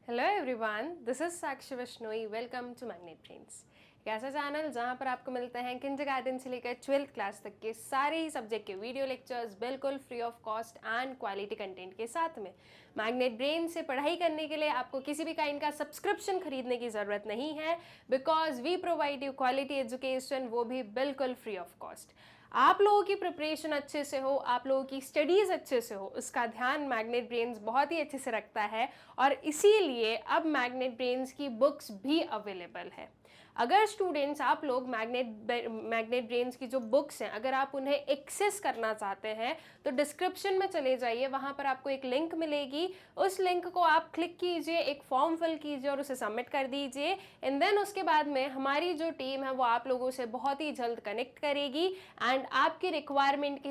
Hello everyone, this is Sakshi Vishnoi. Welcome to Magnet Brains, एक ऐसा channel जहां पर आपको मिलते हैं किंडरगार्टन से लेकर 12th क्लास तक के सारे ही सब्जेक्ट के वीडियो लेक्चर्स बिल्कुल free of cost and quality content के साथ में। मैग्नेट ब्रेन से पढ़ाई करने के लिए आपको किसी भी काइंड का सब्सक्रिप्शन खरीदने की ज़रूरत नहीं है, because we provide you quality education, वो भी बिल्कुल फ्री ऑफ कॉस्ट। आप लोगों की प्रिपरेशन अच्छे से हो, आप लोगों की स्टडीज़ अच्छे से हो, उसका ध्यान मैग्नेट ब्रेन्स बहुत ही अच्छे से रखता है। और इसीलिए अब मैग्नेट ब्रेन्स की बुक्स भी अवेलेबल है। अगर स्टूडेंट्स आप लोग मैग्नेट ब्रेन्स की जो बुक्स हैं, अगर आप उन्हें एक्सेस करना चाहते हैं तो डिस्क्रिप्शन में चले जाइए, वहाँ पर आपको एक लिंक मिलेगी। उस लिंक को आप क्लिक कीजिए, एक फॉर्म फिल कीजिए और उसे सबमिट कर दीजिए। एंड देन उसके बाद में हमारी जो टीम है वो आप लोगों से बहुत ही जल्द कनेक्ट करेगी एंड आपकी रिक्वायरमेंट के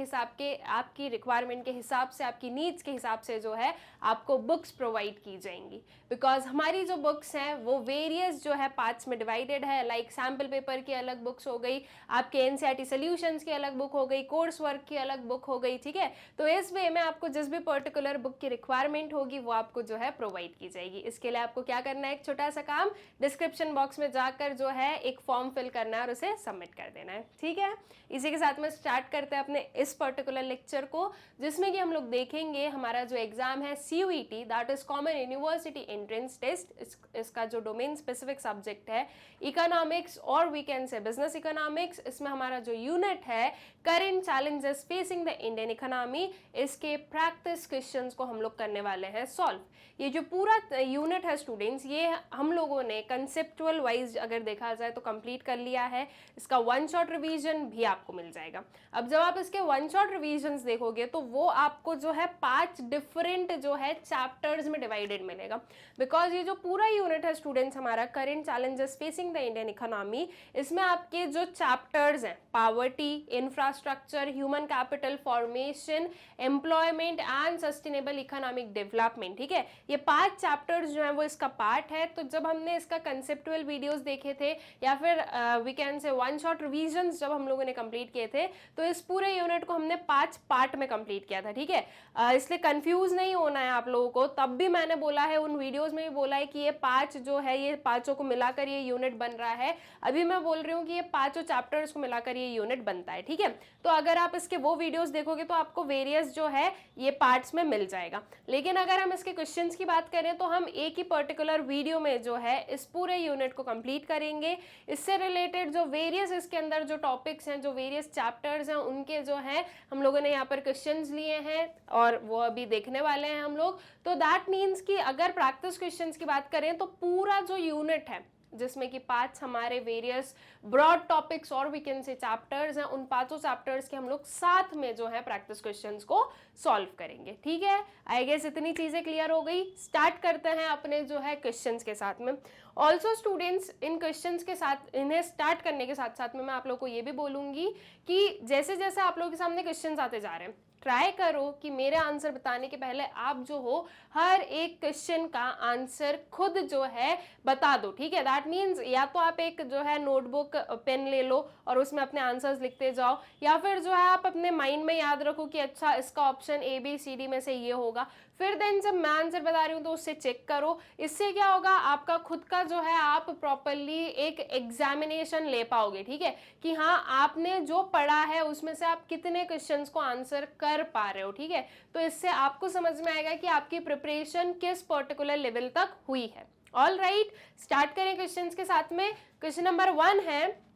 हिसाब से आपकी नीड्स के हिसाब से जो है आपको बुक्स प्रोवाइड की जाएंगी। बिकॉज हमारी जो बुक्स हैं वो वेरियस जो है पार्ट्स में डिवाइडेड है। लाइक सैम्पल पेपर की अलग बुक्स हो गई, आपके एनसीईआरटी सॉल्यूशंस की अलग बुक हो गई, कोर्स वर्क की अलग बुक हो गई, ठीक है। तो इस वे में आपको जिस भी पर्टिकुलर बुक की रिक्वायरमेंट होगी वो आपको जो है प्रोवाइड की जाएगी। इसके लिए आपको क्या करना है, एक छोटा सा काम, डिस्क्रिप्शन बॉक्स में जाकर जो है एक फॉर्म फिल करना है और उसे सबमिट कर देना है, ठीक है। इसी के साथ में स्टार्ट करते हैं अपने इस पर्टिकुलर लेक्चर को, जिसमें कि हम लोग देखेंगे हमारा जो एग्जाम है CUET, that is common university entrance test. इसका जो डोमेन स्पेसिफिक सब्जेक्ट है इकोनॉमिक्स और we can say business economics. इसमें हमारा जो यूनिट है current challenges facing the Indian economy, इसके प्रैक्टिस क्वेश्चंस को हम लोग करने वाले हैं सॉल्व। ये जो पूरा यूनिट है स्टूडेंट्स, ये हम लोगों ने कंसेप्चुअल वाइज अगर देखा जाए तो कंप्लीट कर लिया है। इसका वन शॉट रिवीजन भी आपको मिल जाएगा। अब जब आप इसके वन शॉट रिवीजन्स देखोगे तो वो आपको जो है 5 डिफरेंट जो है चैप्टर्स में डिवाइडेड मिलेगा। बिकॉज ये जो पूरा यूनिट है स्टूडेंट्स हमारा current challenges facing the Indian economy, इसमें आपके जो चैप्टर्स हैं poverty, infrastructure, human capital formation, employment and sustainable economic development, ठीक है। ये 5 चैप्टर्स जो है वो इसका पार्ट है। तो जब हमने इसका कंसेप्चुअल वीडियोस देखे थे या फिर we can say one shot revisions जब हम लोगों ने कंप्लीट किए थे, तो इस पूरे यूनिट को हमने 5 पार्ट में कंप्लीट किया था, ठीक है। इसलिए कंफ्यूज नहीं होना है आप लोगों को। तब भी मैंने बोला है, उन वीडियोस में भी बोला है कि ये 5 जो है, ये पांचों को मिलाकर ये यूनिट बन रहा है। अभी मैं बोल रही हूँ कि ये 5 चैप्टर्स को मिलाकर ये यूनिट बनता है, ठीक है। तो अगर आप इसके वो वीडियोस देखोगे तो आपको वेरियस जो है ये पार्ट्स में मिल जाएगा। लेकिन अगर हम इसके क्वेश्चंस की बात करें तो हम एक ही पर्टिकुलर वीडियो में जो है इस पूरे यूनिट को कंप्लीट करेंगे। इससे रिलेटेड जो वेरियस इसके अंदर जो टॉपिक्स हैं, जो वेरियस चैप्टर्स हैं, उनके जो है हम लोगों ने यहाँ पर क्वेश्चंस लिए हैं और वो अभी देखने वाले हैं हम लोग। तो दैट मीन्स कि अगर प्रैक्टिस क्वेश्चंस की बात करें तो पूरा जो यूनिट है जिसमें कि 5 हमारे वेरियस ब्रॉड टॉपिक्स और वी कैन से चैप्टर्स हैं, उन 5 चैप्टर्स के हम लोग साथ में जो है प्रैक्टिस क्वेश्चंस को सॉल्व करेंगे, ठीक है। आई गेस इतनी चीजें क्लियर हो गई। स्टार्ट करते हैं अपने जो है क्वेश्चंस के साथ में। ऑल्सो स्टूडेंट्स, इन क्वेश्चंस के साथ, इन्हें स्टार्ट करने के साथ साथ में मैं आप लोग को ये भी बोलूंगी कि जैसे जैसे आप लोगों के सामने क्वेश्चंस आते जा रहे हैं, ट्राई करो कि मेरे आंसर बताने के पहले आप जो हो हर एक क्वेश्चन का आंसर खुद जो है बता दो, ठीक है। दैट मीन्स या तो आप एक जो है नोटबुक पेन ले लो और उसमें अपने आंसर्स लिखते जाओ, या फिर जो है आप अपने माइंड में याद रखो कि अच्छा इसका ऑप्शन ABCD में से ये होगा। फिर देन जब मैं आंसर बता रही हूँ तो उससे चेक करो। इससे क्या होगा, आपका खुद का जो है आप प्रॉपरली एक एग्जामिनेशन ले पाओगे, ठीक है, कि हाँ आपने जो पढ़ा है उसमें से आप कितने क्वेश्चंस को आंसर कर पा रहे हो, ठीक है। तो इससे आपको समझ में आएगा कि आपकी प्रिपरेशन किस पर्टिकुलर लेवल तक हुई है। ऑल राइट, स्टार्ट करें क्वेश्चंस के साथ में। क्वेश्चन नंबर 1 है,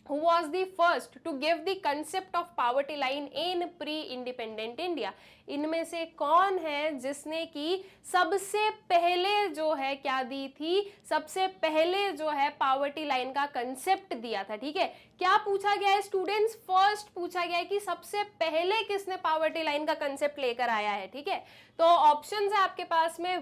Who was the first to give the concept of poverty line in pre-independent India? इनमें से कौन है जिसने कि सबसे पहले जो है क्या दी थी, सबसे पहले जो है पावर्टी लाइन का कंसेप्ट दिया था, ठीक है। क्या पूछा गया है स्टूडेंट्स, फर्स्ट पूछा गया है कि सबसे पहले किसने पावर्टी लाइन का कंसेप्ट लेकर आया है, ठीक है। तो ऑप्शंस है आपके पास में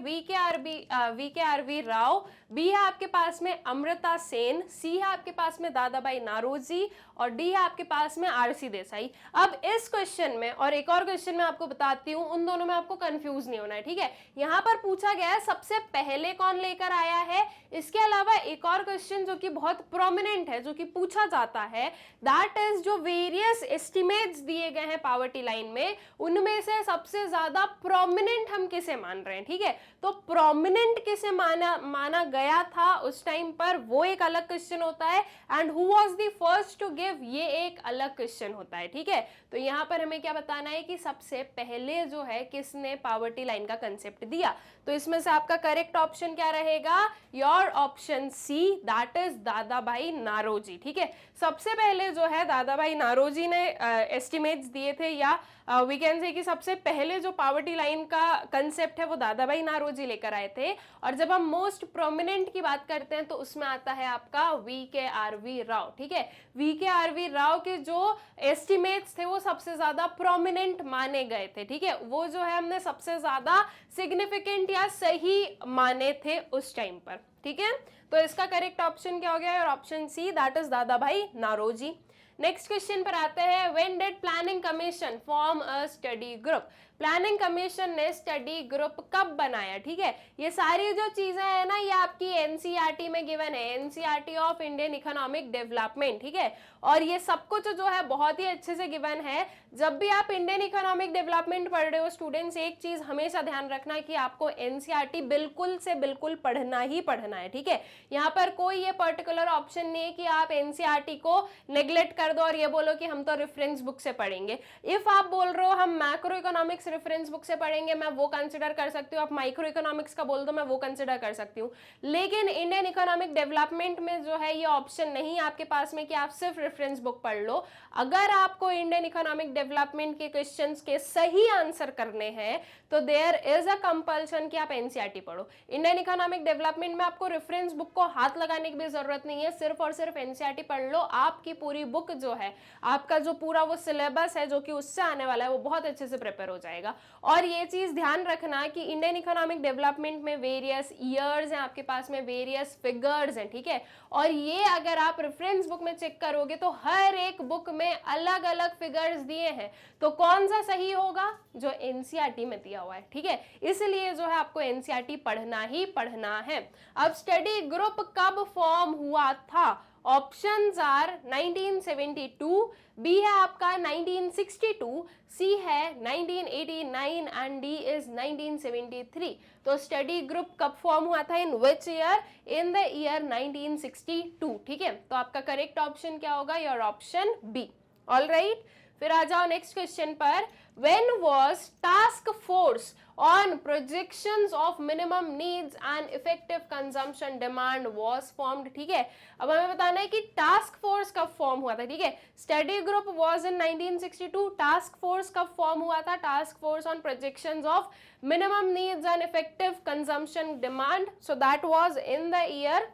VKRV राव, बी है आपके पास में अमृता सेन, सी है आपके पास में दादाबाई नारोजी और डी है आपके पास में RC देसाई। अब इस क्वेश्चन में और एक और क्वेश्चन में आपको बताती हूँ, उन दोनों में आपको कंफ्यूज नहीं होना है, ठीक है। यहाँ पर पूछा गया है सबसे पहले कौन लेकर आया है? इसके अलावा एक और क्वेश्चन जो कि बहुत प्रोमिनेंट है, जो कि पूछा जाता है, दैट इज जो वेरियस एस्टिमेट्स दिए गए हैं पावर्टी लाइन में, उनमें से सबसे ज्यादा प्रोमिनेंट हम किसे मान रहे हैं, ठीक है। तो प्रोमिनेंट किसे माना गया था उस टाइम पर, वो एक अलग क्वेश्चन होता है, and who was the first to give, ये एक अलग क्वेश्चन होता है, ठीक है। तो यहाँ पर हमें क्या बताना है कि सबसे पहले जो है किसने पावर्टी लाइन का कंसेप्ट दिया। तो इसमें से आपका करेक्ट ऑप्शन क्या रहेगा? Your option C, that is Dadabhai Naoroji, ठीक है। सबसे पहले जो है दादा भाई नारोजी ने एस्टिमेट्स दिए थे, या वी कैन से कि सबसे पहले जो पावर्टी लाइन का कंसेप्ट है वो दादा भाई नारोजी लेकर आए थे। और जब हम मोस्ट प्रोमिनेंट की बात करते हैं तो उसमें आता है आपका VKRV राव, ठीक है। VKRV राव के जो एस्टिमेट्स थे वो सबसे ज्यादा प्रोमिनेंट माने गए थे, ठीक है। वो जो है हमने सबसे ज्यादा सिग्निफिकेंट या सही माने थे उस टाइम पर, ठीक है। तो इसका करेक्ट ऑप्शन क्या हो गया? और option C, that is Dadabhai Naoroji. Next question पर आते हैं, when did planning commission form a study group? Planning commission ने स्टडी ग्रुप कब बनाया, ठीक है। ये सारी जो चीजें हैं ना, ये आपकी एनसीईआरटी में गिवन है, NCERT of Indian economic development, ठीक है। और ये सब कुछ जो है बहुत ही अच्छे से गिवन है। जब भी आप इंडियन इकोनॉमिक डेवलपमेंट पढ़ रहे हो स्टूडेंट्स, एक चीज हमेशा ध्यान रखना कि आपको एनसीईआरटी बिल्कुल से बिल्कुल पढ़ना ही पढ़ना है, ठीक है। यहाँ पर कोई ये पर्टिकुलर ऑप्शन नहीं है कि आप एनसीईआरटी को नेग्लेक्ट कर दो और ये बोलो कि हम तो रेफरेंस बुक से पढ़ेंगे। इफ आप बोल रहे हो हम मैक्रो इकोनॉमिक्स रेफरेंस बुक से पढ़ेंगे, मैं वो कंसिडर कर सकती हूँ। आप माइक्रो इकोनॉमिक्स का बोल दो, मैं वो कंसिडर कर सकती हूँ। लेकिन इंडियन इकोनॉमिक डेवलपमेंट में जो है ये ऑप्शन नहीं है आपके पास में कि आप सिर्फ रेफरेंस बुक पढ़ लो। अगर आपको इंडियन इकोनॉमिक डेवलपमेंट के क्वेश्चंस के सही आंसर करने हैं तो देयर इज अ कंपल्सन कि आप एनसीईआरटी पढ़ो। इंडियन इकोनॉमिक डेवलपमेंट में आपको रेफरेंस बुक को हाथ लगाने की भी जरूरत नहीं है, सिर्फ और सिर्फ एनसीईआरटी पढ़ लो। आपकी पूरी बुक जो है, आपका जो पूरा वो सिलेबस है जो कि उससे आने वाला है, वो बहुत अच्छे से प्रिपेयर हो जाएगा। और ये चीज ध्यान रखना कि इंडियन इकोनॉमिक डेवलपमेंट में वेरियस ईयर्स हैं आपके पास में, वेरियस फिगर्स हैं, ठीक है। और ये अगर आप रेफरेंस बुक में चेक करोगे तो हर एक बुक में अलग अलग फिगर्स दिए हैं। तो कौन सा सही होगा? जो एनसीईआरटी में दिया हुआ है, ठीक है। इसलिए जो है आपको एनसीईआरटी पढ़ना ही पढ़ना है। अब स्टडी ग्रुप कब फॉर्म हुआ था? ऑप्शंस आर 1972, बी है आपका 1962, सी है 1989 एंड डी इज 1973। तो स्टडी ग्रुप कब फॉर्म हुआ था? In which year? In the year 1962, ठीक है। तो आपका करेक्ट ऑप्शन क्या होगा? Your option B. All right, फिर आ जाओ नेक्स्ट क्वेश्चन पर। When was task force on projections of minimum needs and effective consumption demand was formed, ठीक है। अब हमें बताना है कि टास्क फोर्स कब फॉर्म हुआ था, ठीक है। Study group was in 1962, task force कब फॉर्म हुआ था? Task force on projections of minimum needs and effective consumption demand, so that was in the year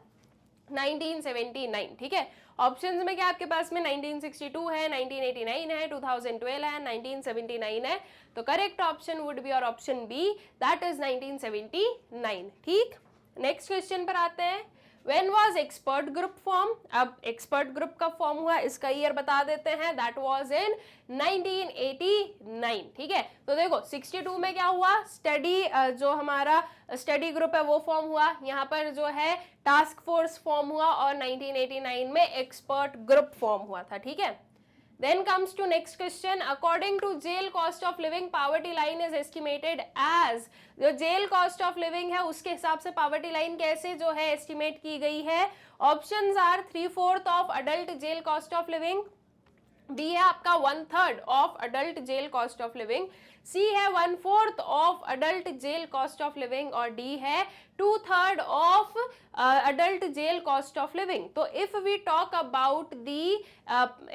1979, ठीक है। ऑप्शंस में क्या आपके पास में 1962 है, 1989 है, 2012 है, 1979 है। तो करेक्ट ऑप्शन वुड बी और ऑप्शन बी, दैट इज 1979, ठीक। नेक्स्ट क्वेश्चन पर आते हैं, When was expert group form? अब एक्सपर्ट ग्रुप कब फॉर्म हुआ इसका ईयर बता देते हैं, दैट वाज इन 1989, ठीक है। तो देखो 62 में क्या हुआ? स्टडी जो हमारा स्टडी ग्रुप है वो फॉर्म हुआ, यहाँ पर जो है टास्क फोर्स फॉर्म हुआ, और 1989 में एक्सपर्ट ग्रुप फॉर्म हुआ था, ठीक है। Then comes to next question. According to jail cost of living, poverty line is estimated as, जो jail cost of living है उसके हिसाब से poverty line कैसे जो है estimate की गई है? Options are 3/4 of adult jail cost of living, B है आपका 1/3 of adult jail cost of living, C है 1/4 of adult jail cost of living, और D है 2/3 of adult jail cost of living. तो if we talk about the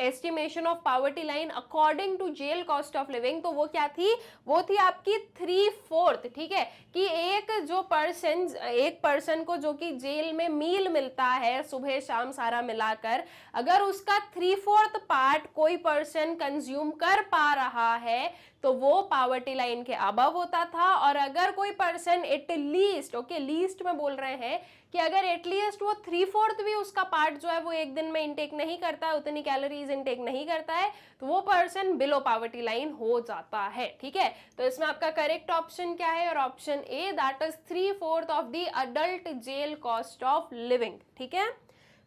estimation of poverty line according to jail cost of living, तो वो क्या थी? वो थी आपकी 3/4, ठीक है। कि एक पर्सन को जो कि जेल में मील मिलता है सुबह शाम सारा मिलाकर, अगर उसका 3/4 पार्ट कोई पर्सन कंज्यूम कर पा रहा है तो वो पावर्टी लाइन के अबव होता था। और अगर कोई person at least, okay least में बोल रहे हैं कि अगर एटलीस्ट वो 3/4 भी उसका पार्ट जो है वो एक दिन में इंटेक नहीं करता है, उतनी कैलोरीज इंटेक नहीं करता है, तो वो पर्सन बिलो पॉवर्टी लाइन हो जाता है, ठीक है। तो इसमें आपका करेक्ट ऑप्शन क्या है, और option A, that is 3/4 of the adult jail cost of living, ठीक है।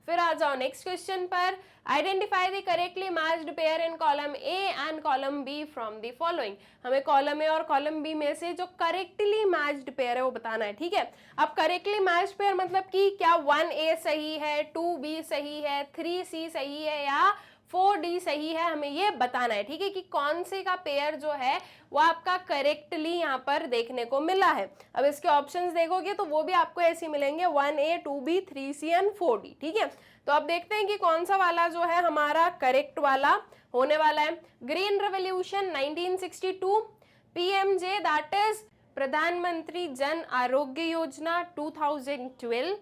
फिर आ जाओ नेक्स्ट क्वेश्चन पर, identify the correctly matched pair in column A and column B from the following. हमें कॉलम ए और कॉलम बी में से जो करेक्टली मैच्ड पेयर है वो बताना है, ठीक है। अब करेक्टली मैच्ड पेयर मतलब कि क्या 1A सही है, 2B सही है, 3C सही है या 4D सही है, हमें ये बताना है, ठीक है, कि कौन से का पेयर जो है वो आपका करेक्टली यहाँ पर देखने को मिला है। अब इसके ऑप्शंस देखोगे तो वो भी आपको ऐसे मिलेंगे 1A, 2B, 3C and 4D, ठीक है। तो अब देखते हैं कि कौन सा वाला जो है हमारा करेक्ट वाला होने वाला है। Green revolution 1962, PMJ that is प्रधानमंत्री जन आरोग्य योजना 2012,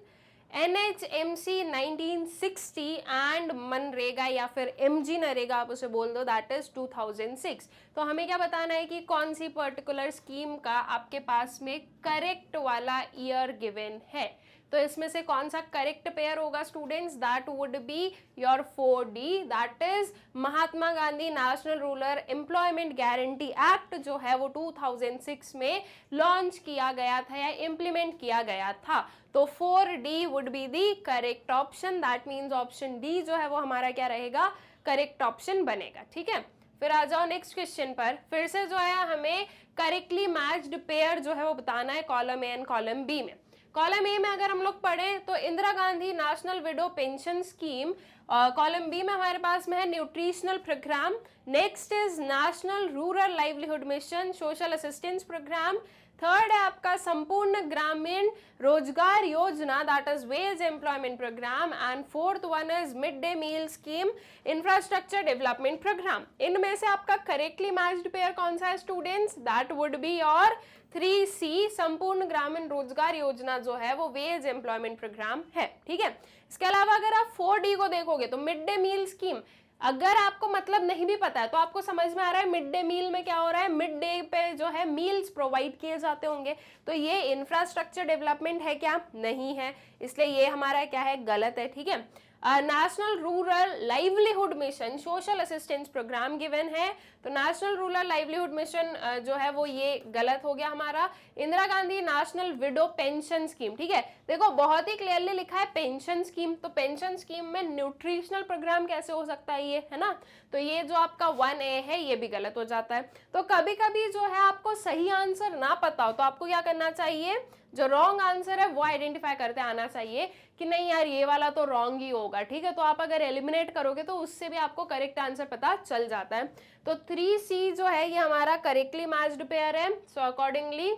NHMC 1960 एंड मनरेगा या फिर MG नरेगा आप उसे बोल दो, दैट इज 2006। तो हमें क्या बताना है कि कौन सी पर्टिकुलर स्कीम का आपके पास में करेक्ट वाला ईयर गिवन है। तो इसमें से कौन सा करेक्ट पेयर होगा students, that would be your 4D, that is Mahatma Gandhi national rural employment guarantee act जो है वो 2006 में लॉन्च किया गया था या इम्प्लीमेंट किया गया था। तो 4D would be the correct option, that means option D जो है वो हमारा क्या रहेगा, करेक्ट ऑप्शन बनेगा, ठीक है। फिर आ जाओ नेक्स्ट क्वेश्चन पर, फिर से जो है हमें करेक्टली मैच्ड पेयर जो है वो बताना है column A and column B में। कॉलम ए में अगर हम लोग पढ़ें तो Indira Gandhi national widow pension scheme, column B में हमारे पास में है nutritional programme, next is national rural livelihood mission social assistance programme, third है आपका Sampoorna Grameen Rozgar Yojana that is wage employment programme, and fourth one is mid day meal scheme infrastructure development programme. इनमें से आपका करेक्टली मैच्ड पेयर कौन सा है students, that would be your 3C संपूर्ण ग्रामीण रोजगार योजना जो है वो वेज एम्प्लॉयमेंट प्रोग्राम है, ठीक है। इसके अलावा अगर आप 4D को देखोगे तो मिड डे मील स्कीम, अगर आपको मतलब नहीं भी पता है तो आपको समझ में आ रहा है मिड डे मील में क्या हो रहा है, मिड डे पे जो है मील्स प्रोवाइड किए जाते होंगे, तो ये इंफ्रास्ट्रक्चर डेवलपमेंट है क्या, नहीं है, इसलिए ये हमारा क्या है, गलत है, ठीक है। National rural livelihood mission social assistance programme given है, तो नेशनल रूरल लाइवलीहुड मिशन जो है वो ये गलत हो गया हमारा। Indira Gandhi national widow pension scheme, ठीक है, देखो बहुत ही क्लियरली लिखा है पेंशन स्कीम, तो पेंशन स्कीम में न्यूट्रिशनल प्रोग्राम कैसे हो सकता है ये, है ना, तो ये जो आपका 1A है ये भी गलत हो जाता है। तो कभी कभी जो है आपको सही आंसर ना पता हो तो आपको क्या करना चाहिए, जो रॉन्ग आंसर है वो आइडेंटिफाई करते आना चाहिए कि नहीं यार ये वाला तो रॉन्ग ही होगा, ठीक है। तो आप अगर एलिमिनेट करोगे तो उससे भी आपको करेक्ट आंसर पता चल जाता है। तो 3C जो है ये हमारा करेक्टली मैच्ड पेयर है, सो अकॉर्डिंगली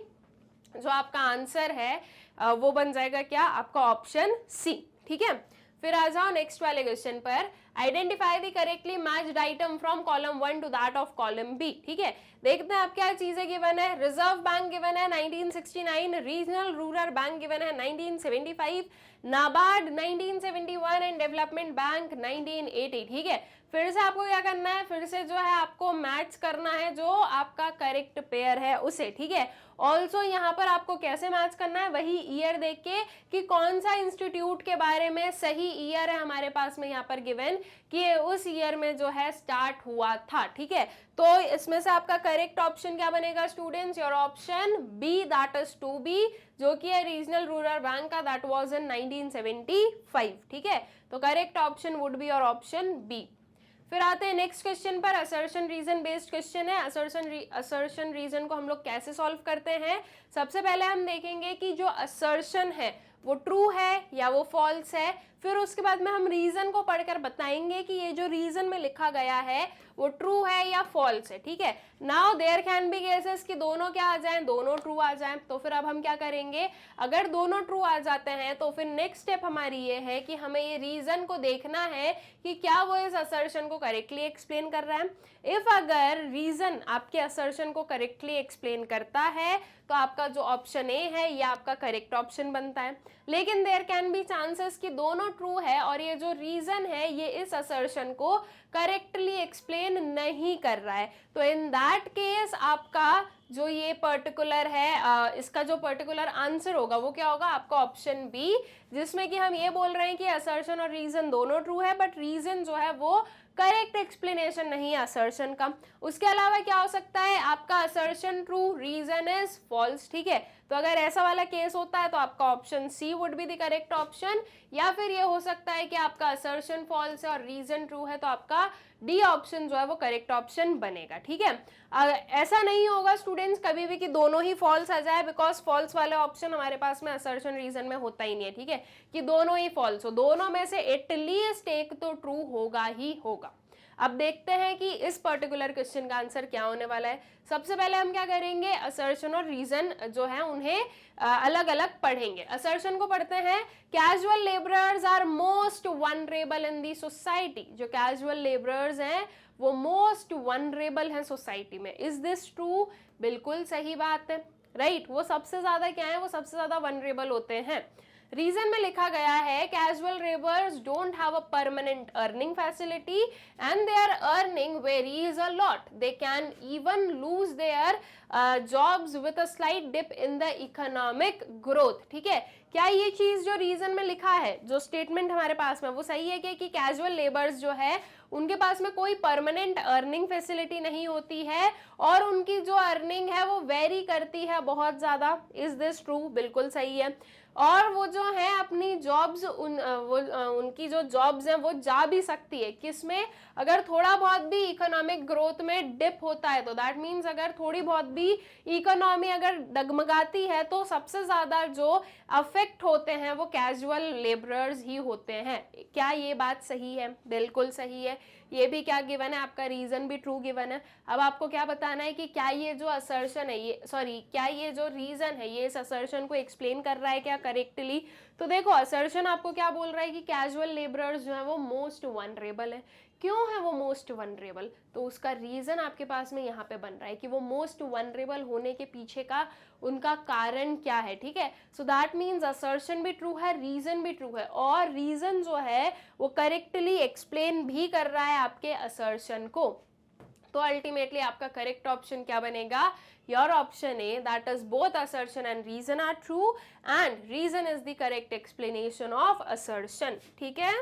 जो आपका आंसर है वो बन जाएगा क्या, आपका ऑप्शन सी, ठीक है। फिर आ जाओ नेक्स्ट वाले क्वेश्चन पर, identify the correctly matched item from column 1 to that of column B, ठीक है। देखते हैं आप क्या चीजें गिवन है, रिजर्व बैंक गिवन है 1969, रीजनल रूरल बैंक गिवन है 1975, नाबार्ड 1971 एंड डेवलपमेंट बैंक 1980, ठीक है। फिर से आपको क्या करना है, फिर से जो है आपको मैच करना है जो आपका करेक्ट पेयर है उसे, ठीक है। ऑल्सो यहाँ पर आपको कैसे मैच करना है, वही ईयर देख के कि कौन सा इंस्टीट्यूट के बारे में सही ईयर है हमारे पास में यहाँ पर गिवन कि उस ईयर में जो है स्टार्ट हुआ था, ठीक है। तो इसमें से आपका करेक्ट ऑप्शन क्या बनेगा students, your option B that is 2B जो कि है रीजनल रूरल बैंक का, दैट वाज इन 1975, ठीक है। तो correct option would be your option B. फिर आते हैं नेक्स्ट क्वेश्चन पर, असर्शन रीजन बेस्ड क्वेश्चन है। असर्शन रीजन को हम लोग कैसे सॉल्व करते हैं, सबसे पहले हम देखेंगे कि जो असर्शन है वो ट्रू है या वो फॉल्स है, फिर उसके बाद में हम रीजन को पढ़कर बताएंगे कि ये जो रीजन में लिखा गया है वो ट्रू है या फॉल्स है, ठीक है। Now there can be cases कि दोनों क्या आ जाएं, दोनों ट्रू आ जाएं, तो फिर अब हम क्या करेंगे, अगर दोनों ट्रू आ जाते हैं तो फिर नेक्स्ट स्टेप हमारी ये है कि हमें ये रीजन को देखना है कि क्या वो इस असर्शन को करेक्टली एक्सप्लेन कर रहा है। इफ अगर रीजन आपके असर्शन को करेक्टली एक्सप्लेन करता है तो आपका जो ऑप्शन ए है ये आपका करेक्ट ऑप्शन बनता है, लेकिन देयर कैन बी चांसेस कि दोनों ट्रू है और ये जो रीजन है ये इस असर्शन को करेक्टली एक्सप्लेन नहीं कर रहा है, तो इन दैट केस आपका जो ये पर्टिकुलर है इसका जो पर्टिकुलर आंसर होगा वो क्या होगा आपका ऑप्शन बी, जिसमें कि हम ये बोल रहे हैं कि असर्शन और रीजन दोनों ट्रू है, बट रीजन जो है वो करेक्ट एक्सप्लेनेशन नहीं है असर्शन का। उसके अलावा क्या हो सकता है, आपका assertion true, reason is false, ठीक है। तो अगर ऐसा वाला केस होता है तो आपका option C would be the correct option, या फिर ये हो सकता है कि आपका असर्शन फॉल्स है और रीजन ट्रू है, तो आपका डी ऑप्शन जो है वो करेक्ट ऑप्शन बनेगा, ठीक है। ऐसा नहीं होगा स्टूडेंट्स कभी भी कि दोनों ही फॉल्स आ जाए, बिकॉज फॉल्स वाले ऑप्शन हमारे पास में असर्शन रीजन में होता ही नहीं है, ठीक है, कि दोनों ही फॉल्स हो, दोनों में से एटलीस्ट एक तो ट्रू होगा ही होगा। अब देखते हैं कि इस पर्टिकुलर क्वेश्चन का आंसर क्या होने वाला है। सबसे पहले हम क्या करेंगे, असर्शन और रीजन जो है उन्हें अलग अलग पढ़ेंगे। असर्शन को पढ़ते हैं, casual labourers are most vulnerable in the society. जो कैजुअल लेबरर्स हैं वो मोस्ट वनरेबल हैं सोसाइटी में। Is this true? बिल्कुल सही बात है, राइट। वो सबसे ज्यादा क्या है, वो सबसे ज्यादा वनरेबल होते हैं। रीजन में लिखा गया है casual labours don't have a permanent earning facility and their earning varies a lot, they can even lose their jobs with a slight dip in the economic growth, ठीक है। क्या ये चीज जो रीजन में लिखा है, जो स्टेटमेंट हमारे पास में, वो सही है कि कैजुअल लेबर्स जो है उनके पास में कोई परमानेंट अर्निंग फैसिलिटी नहीं होती है और उनकी जो अर्निंग है वो वेरी करती है बहुत ज्यादा? Is this true? बिल्कुल सही है। और वो जो है अपनी जॉब्स उनकी जो जॉब्स हैं वो जा भी सकती है किसमें, अगर थोड़ा बहुत भी इकोनॉमिक ग्रोथ में डिप होता है, तो दैट मीन्स अगर थोड़ी बहुत भी इकोनॉमी अगर डगमगाती है तो सबसे ज्यादा जो अफेक्ट होते हैं वो कैजुअल लेबरर्स ही होते हैं। क्या ये बात सही है? बिल्कुल सही है। ये भी क्या गिवन है आपका, रीजन भी ट्रू गिवन है। अब आपको क्या बताना है कि क्या ये जो असर्शन है, ये सॉरी क्या ये जो रीजन है ये इस असर्शन को एक्सप्लेन कर रहा है क्या करेक्टली। तो देखो असर्शन आपको क्या बोल रहा है कि कैजुअल लेबरर्स जो है वो मोस्ट वनरेबल है। क्यों है वो मोस्ट वनरेबल? तो उसका रीजन आपके पास में यहाँ पे बन रहा है कि वो मोस्ट वनरेबल होने के पीछे का उनका कारण क्या है, ठीक है। सो दैट मीन्स असर्शन भी ट्रू है, रीजन भी ट्रू है, और रीजन जो है वो करेक्टली एक्सप्लेन भी कर रहा है आपके असर्शन को। तो अल्टीमेटली आपका करेक्ट ऑप्शन क्या बनेगा, your option A, that is both assertion and reason are true and reason is the correct explanation of assertion, ठीक है।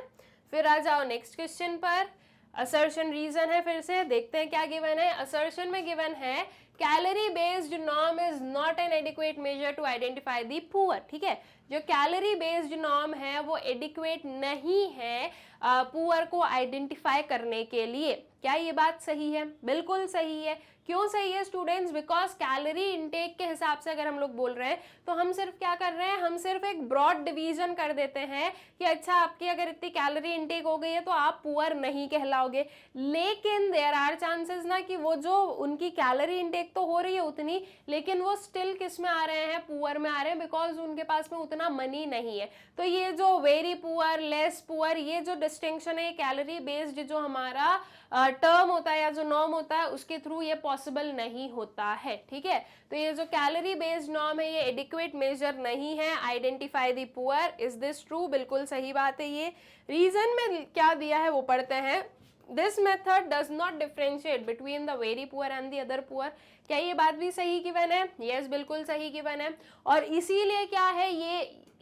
फिर आ जाओ नेक्स्ट क्वेश्चन पर। असर्शन रीजन है, फिर से देखते हैं क्या गिवन है। असर्शन में गिवन है calorie based norm is not an adequate measure to identify the poor, ठीक है। जो कैलोरी बेस्ड नॉर्म है वो एडिक्वेट नहीं है पुअर को आइडेंटिफाई करने के लिए। क्या ये बात सही है? बिल्कुल सही है। क्यों सही है स्टूडेंट्स? बिकॉज कैलोरी इनटेक के हिसाब से अगर हम लोग बोल रहे हैं तो हम सिर्फ क्या कर रहे हैं, हम सिर्फ एक ब्रॉड डिवीजन कर देते हैं कि अच्छा आपकी अगर इतनी कैलोरी इनटेक हो गई है तो आप पुअर नहीं कहलाओगे। लेकिन देयर आर चांसेस ना कि वो जो उनकी कैलोरी इनटेक तो हो रही है उतनी, लेकिन वो स्टिल किस में आ रहे हैं, पुअर में आ रहे हैं, बिकॉज उनके पास में उतना मनी नहीं है। तो ये जो वेरी पुअर, लेस पुअर, ये जो डिस्टिंक्शन है कैलोरी बेस्ड जो हमारा टर्म होता है या जो नॉर्म होता है उसके थ्रू ये पॉसिबल नहीं होता है, ठीक है। तो ये जो कैलोरी बेस्ड नॉर्म है ये एडिक्वेट मेजर नहीं है identify the poor. Is this true? बिल्कुल सही बात है। ये रीजन में क्या दिया है वो पढ़ते हैं। This method does not differentiate between the very poor and the other poor. क्या ये बात भी सही गिवन है? यस, बिल्कुल सही गिवन है। और इसीलिए क्या है,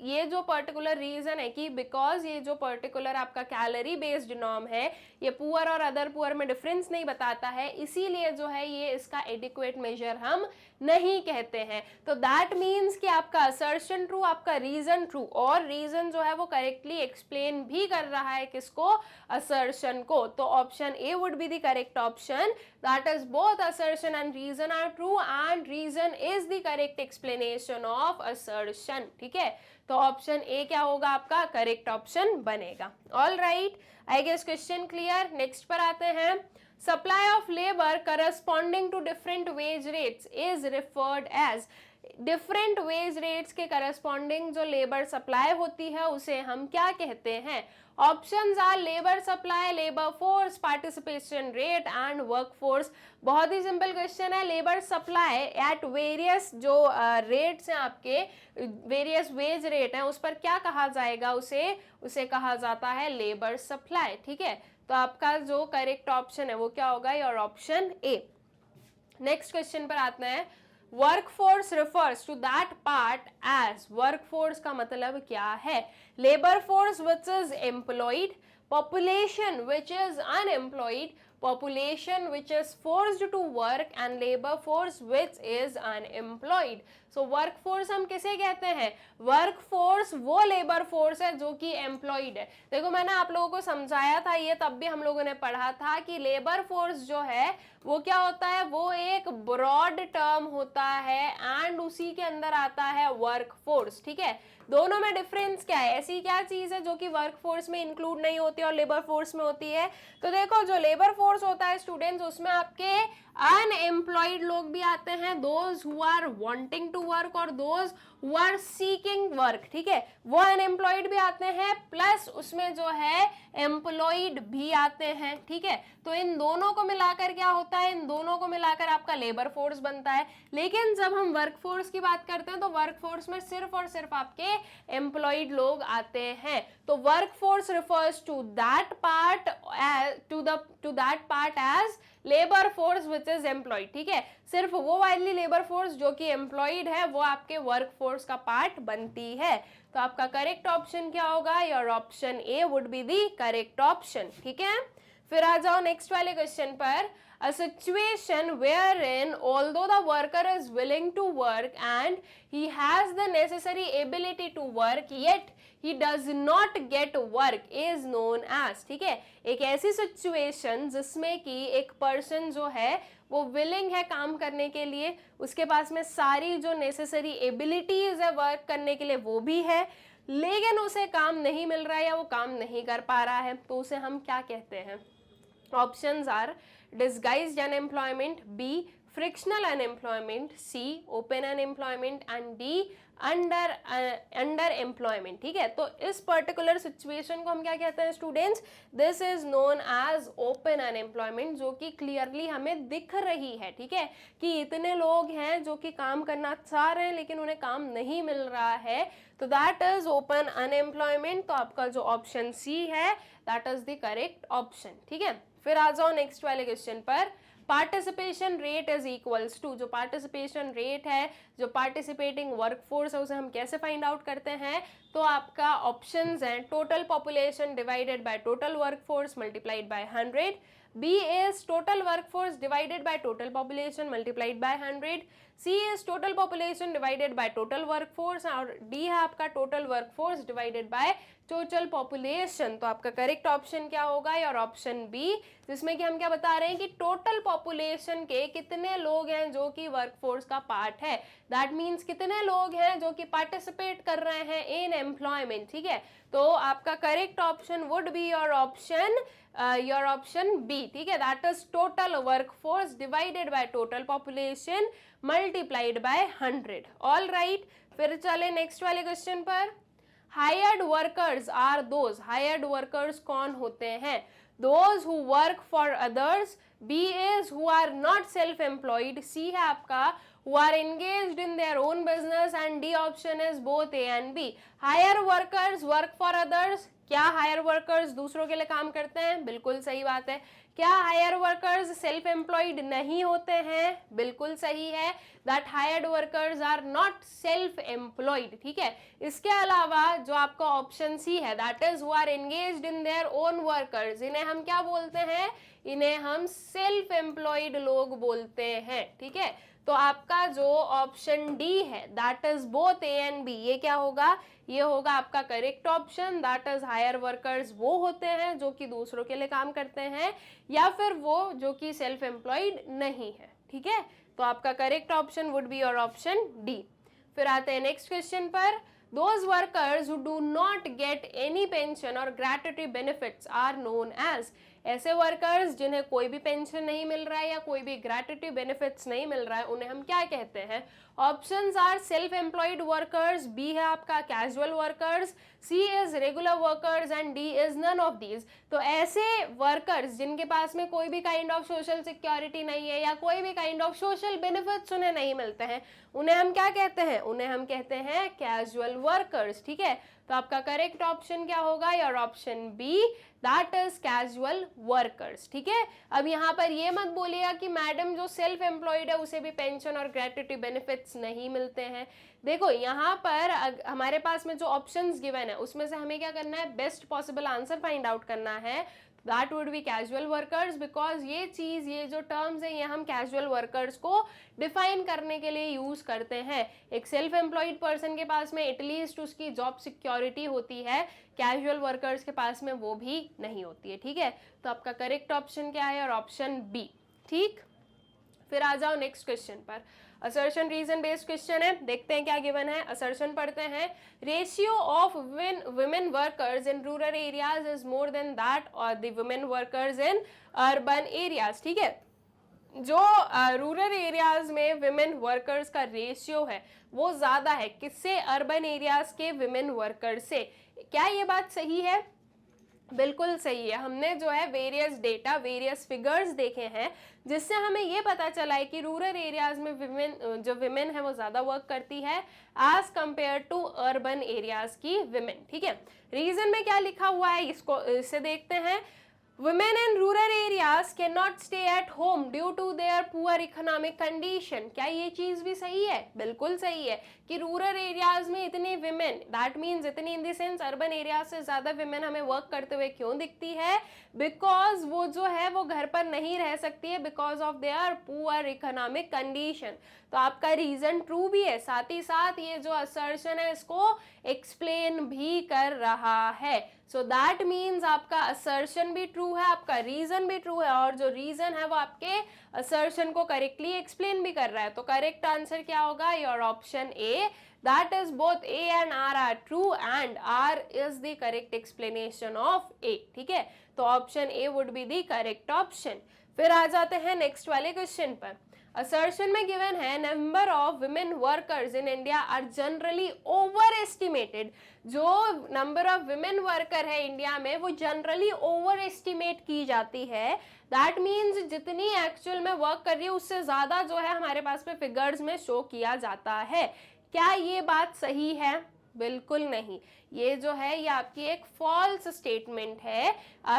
ये जो पर्टिकुलर रीजन है कि बिकॉज ये जो पर्टिकुलर आपका कैलोरी बेस्ड नॉर्म है ये पुअर और अदर पुअर में डिफरेंस नहीं बताता है, इसीलिए जो है ये इसका एडिक्वेट मेजर हम नहीं कहते हैं। तो दैट मीन्स कि आपका असर्शन ट्रू, आपका रीजन ट्रू, और रीजन जो है वो करेक्टली एक्सप्लेन भी कर रहा है किसको, असर्शन को। तो option A would be the correct option, that is both assertion and reason are true and reason is the correct explanation of assertion, ठीक है। तो ऑप्शन ए क्या होगा आपका, करेक्ट ऑप्शन बनेगा। All right, I guess question clear. Next पर आते हैं। Supply of labour corresponding to different wage rates is referred as. Different wage rates के करस्पॉन्डिंग जो लेबर सप्लाई होती है उसे हम क्या कहते हैं? Options are labour supply, labour force, participation rate and work force. बहुत ही सिंपल क्वेश्चन है। लेबर सप्लाई एट वेरियस जो रेट्स हैं आपके, वेरियस वेज रेट हैं, उस पर क्या कहा जाएगा? उसे कहा जाता है लेबर सप्लाई, ठीक है। तो आपका जो करेक्ट ऑप्शन है वो क्या होगा, your option A. Next question पर आते हैं। Workforce refers to that part as, workforce का मतलब क्या है? Labour force which is employed, population which is unemployed, population which is forced to work and labor force which is unemployed. So workforce हम किसे कहते हैं? वर्कफोर्स वो labour force है जो कि एम्प्लॉयड है। देखो मैंने आप लोगों को समझाया था ये, तब भी हम लोगों ने पढ़ा था कि लेबर फोर्स जो है वो क्या होता है, वो एक ब्रॉड टर्म होता है एंड उसी के अंदर आता है वर्कफोर्स। ठीक है, दोनों में डिफरेंस क्या है? ऐसी क्या चीज है जो कि वर्कफोर्स में इंक्लूड नहीं होती और लेबर फोर्स में होती है? तो देखो जो लेबर फोर्स होता है स्टूडेंट्स, उसमें आपके अनएम्प्लॉयड लोग भी आते हैं, those who are wanting to work और those who are seeking work. ठीक है, वो अनएम्प्लॉयड भी आते हैं, प्लस उसमें जो है एम्प्लॉयड भी आते हैं। ठीक है, तो इन दोनों को मिलाकर क्या होता है? इन दोनों को मिलाकर आपका लेबर फोर्स बनता है। लेकिन जब हम वर्क फोर्स की बात करते हैं तो वर्क फोर्स में सिर्फ और सिर्फ आपके एम्प्लॉयड लोग आते हैं। तो work force refers to that part as labour force which is employed. ठीक है, सिर्फ वो वाली लेबर फोर्स जो कि एम्प्लॉयड है वो आपके वर्क फोर्स का पार्ट बनती है। तो आपका करेक्ट ऑप्शन क्या होगा? Your option A would be the correct option. ठीक है, फिर आ जाओ नेक्स्ट वाले क्वेश्चन पर। A situation wherein although the worker is willing to work and he has the necessary ability to work yet he does not get work is known as। ठीक है, एक ऐसी सिचुएशन जिसमें कि एक पर्सन जो है वो विलिंग है काम करने के लिए, उसके पास में सारी जो नेसेसरी एबिलिटीज है वर्क करने के लिए वो भी है, लेकिन उसे काम नहीं मिल रहा है या वो काम नहीं कर पा रहा है, तो उसे हम क्या कहते हैं? Options are disguised unemployment, B frictional unemployment, C open unemployment and D under employment। ठीक है, तो इस पर्टिकुलर सिचुएशन को हम क्या कहते हैं students? This is known as open unemployment, जो कि क्लियरली हमें दिख रही है। ठीक है, कि इतने लोग हैं जो कि काम करना चाह रहे हैं लेकिन उन्हें काम नहीं मिल रहा है, तो दैट इज ओपन अनएम्प्लॉयमेंट। तो आपका जो ऑप्शन सी है that is the correct option. ठीक है, फिर आ जाओ नेक्स्ट वाले क्वेश्चन पर। Participation rate is equals to, जो पार्टिसिपेशन रेट है, जो पार्टिसिपेटिंग वर्कफोर्स है, उसे हम कैसे फाइंड आउट करते हैं? तो आपका ऑप्शंस हैं total population divided by total workforce multiplied by 100, B is total workforce divided by total population multiplied by 100, C is total population divided by total workforce और D है आपका total workforce divided by total population। तो आपका correct option क्या होगा? और option B, जिसमें कि हम क्या बता रहे हैं कि टोटल पॉपुलेशन के कितने लोग हैं जो कि वर्कफोर्स का पार्ट है, दैट मीन्स कितने लोग हैं जो कि पार्टिसिपेट कर रहे हैं इन एम्प्लॉयमेंट। ठीक है, तो आपका correct option would be your option B. ठीक है, that is total workforce divided by total population multiplied by 100। All right, फिर चले नेक्स्ट वाले क्वेश्चन पर। Hired workers are those, hired workers कौन होते हैं? Those who work for others, B is who are not self employed, C है आपका who are engaged in their own business and D option is both A and B। hire workers work for others, क्या higher workers दूसरों के लिए काम करते हैं? बिल्कुल सही बात है। क्या हायर वर्कर्स सेल्फ एम्प्लॉयड नहीं होते हैं? बिल्कुल सही है, that hired workers are not self employed. ठीक है, इसके अलावा जो आपका ऑप्शन सी है that is who are engaged in their own workers, इन्हें हम क्या बोलते हैं? इन्हें हम सेल्फ एम्प्लॉयड लोग बोलते हैं। ठीक है, तो आपका जो ऑप्शन डी है that is both A and B, ये क्या होगा? ये होगा आपका correct option, that is hire workers वो होते हैं जो कि दूसरों के लिए काम करते हैं, या फिर वो जो कि सेल्फ एम्प्लॉयड नहीं है। ठीक है, तो आपका correct option would be your option D. फिर आते हैं नेक्स्ट क्वेश्चन पर। Those workers who do not get any pension or gratuity benefits are known as, ऐसे वर्कर्स जिन्हें कोई भी पेंशन नहीं मिल रहा है या कोई भी ग्रेट्युटी बेनिफिट्स नहीं मिल रहा है, उन्हें हम क्या कहते हैं? Options are self employed workers, B है आपका casual workers, C is regular workers and D is none of these. तो ऐसे वर्कर्स जिनके पास में कोई भी काइंड ऑफ सोशल सिक्योरिटी नहीं है या कोई भी काइंड ऑफ सोशल बेनिफिट्स उन्हें नहीं मिलते हैं, उन्हें हम क्या कहते हैं? उन्हें हम कहते हैं कैजुअल वर्कर्स। ठीक है, तो आपका करेक्ट ऑप्शन क्या होगा, your option B, that is casual workers. ठीक है, अब यहाँ पर ये मत बोलिएगा कि मैडम जो सेल्फ एम्प्लॉयड है उसे भी पेंशन और ग्रेट्युटी बेनिफिट्स नहीं मिलते हैं। देखो यहाँ पर हमारे पास में जो ऑप्शंस गिवन है उसमें से हमें क्या करना है, best possible answer find out करना है। That would B casual workers, because ये चीज, ये जो टर्म्स है ये हम कैजुअल वर्कर्स को डिफाइन करने के लिए यूज करते हैं। एक सेल्फ एम्प्लॉयड पर्सन के पास में एटलीस्ट उसकी जॉब सिक्योरिटी होती है, कैजुअल वर्कर्स के पास में वो भी नहीं होती है। ठीक है, तो आपका करेक्ट ऑप्शन क्या है, और ऑप्शन बी। ठीक, फिर आ जाओ नेक्स्ट क्वेश्चन पर। असर्शन रीजन बेस्ड क्वेश्चन है, देखते हैं क्या गिवन है। असर्शन पढ़ते हैं, ratio of women workers in rural areas is more than that और the women workers in urban areas। ठीक है, जो रूरल एरियाज में विमेन वर्कर्स का रेशियो है वो ज्यादा है किससे, अर्बन एरियाज के विमेन वर्कर्स से। क्या ये बात सही है? बिल्कुल सही है। हमने जो है वेरियस डेटा, वेरियस फिगर्स देखे हैं जिससे हमें ये पता चला है कि रूरल एरियाज में जो विमेन है वो ज़्यादा वर्क करती है as compare to urban areas की विमेन। ठीक है, रीजन में क्या लिखा हुआ है इसे देखते हैं। Women in rural areas cannot stay at home due to their poor economic condition। क्या ये चीज भी सही है? बिल्कुल सही है कि रूरल एरियाज में इतनी विमेन, दैट मीन्स इतनी in the sense urban areas से ज्यादा विमेन हमें वर्क करते हुए क्यों दिखती है, बिकॉज वो जो है वो घर पर नहीं रह सकती है because of their poor economic condition. तो आपका रीजन ट्रू भी है, साथ ही साथ ये जो असर्शन है इसको एक्सप्लेन भी कर रहा है। सो दैट मीन्स आपका असर्शन भी ट्रू है, आपका रीजन भी ट्रू है, और जो रीजन है वो आपके असर्शन को करेक्टली एक्सप्लेन भी कर रहा है। तो करेक्ट आंसर क्या होगा, your option A, that is both A and R are true and R is the correct explanation of A. ठीक है, तो option A would be the correct option. फिर आ जाते हैं नेक्स्ट वाले क्वेश्चन पर। असर्शन में गिवन है, number of women workers in India are generally over estimated. जो नंबर ऑफ विमेन वर्कर है इंडिया में वो जनरली ओवर एस्टिमेट की जाती है। दैट मीन्स जितनी एक्चुअल में वर्क कर रही है उससे ज्यादा जो है हमारे पास में फिगर्स में शो किया जाता है। क्या ये बात सही है? बिल्कुल नहीं, ये जो है ये आपकी एक फॉल्स स्टेटमेंट है।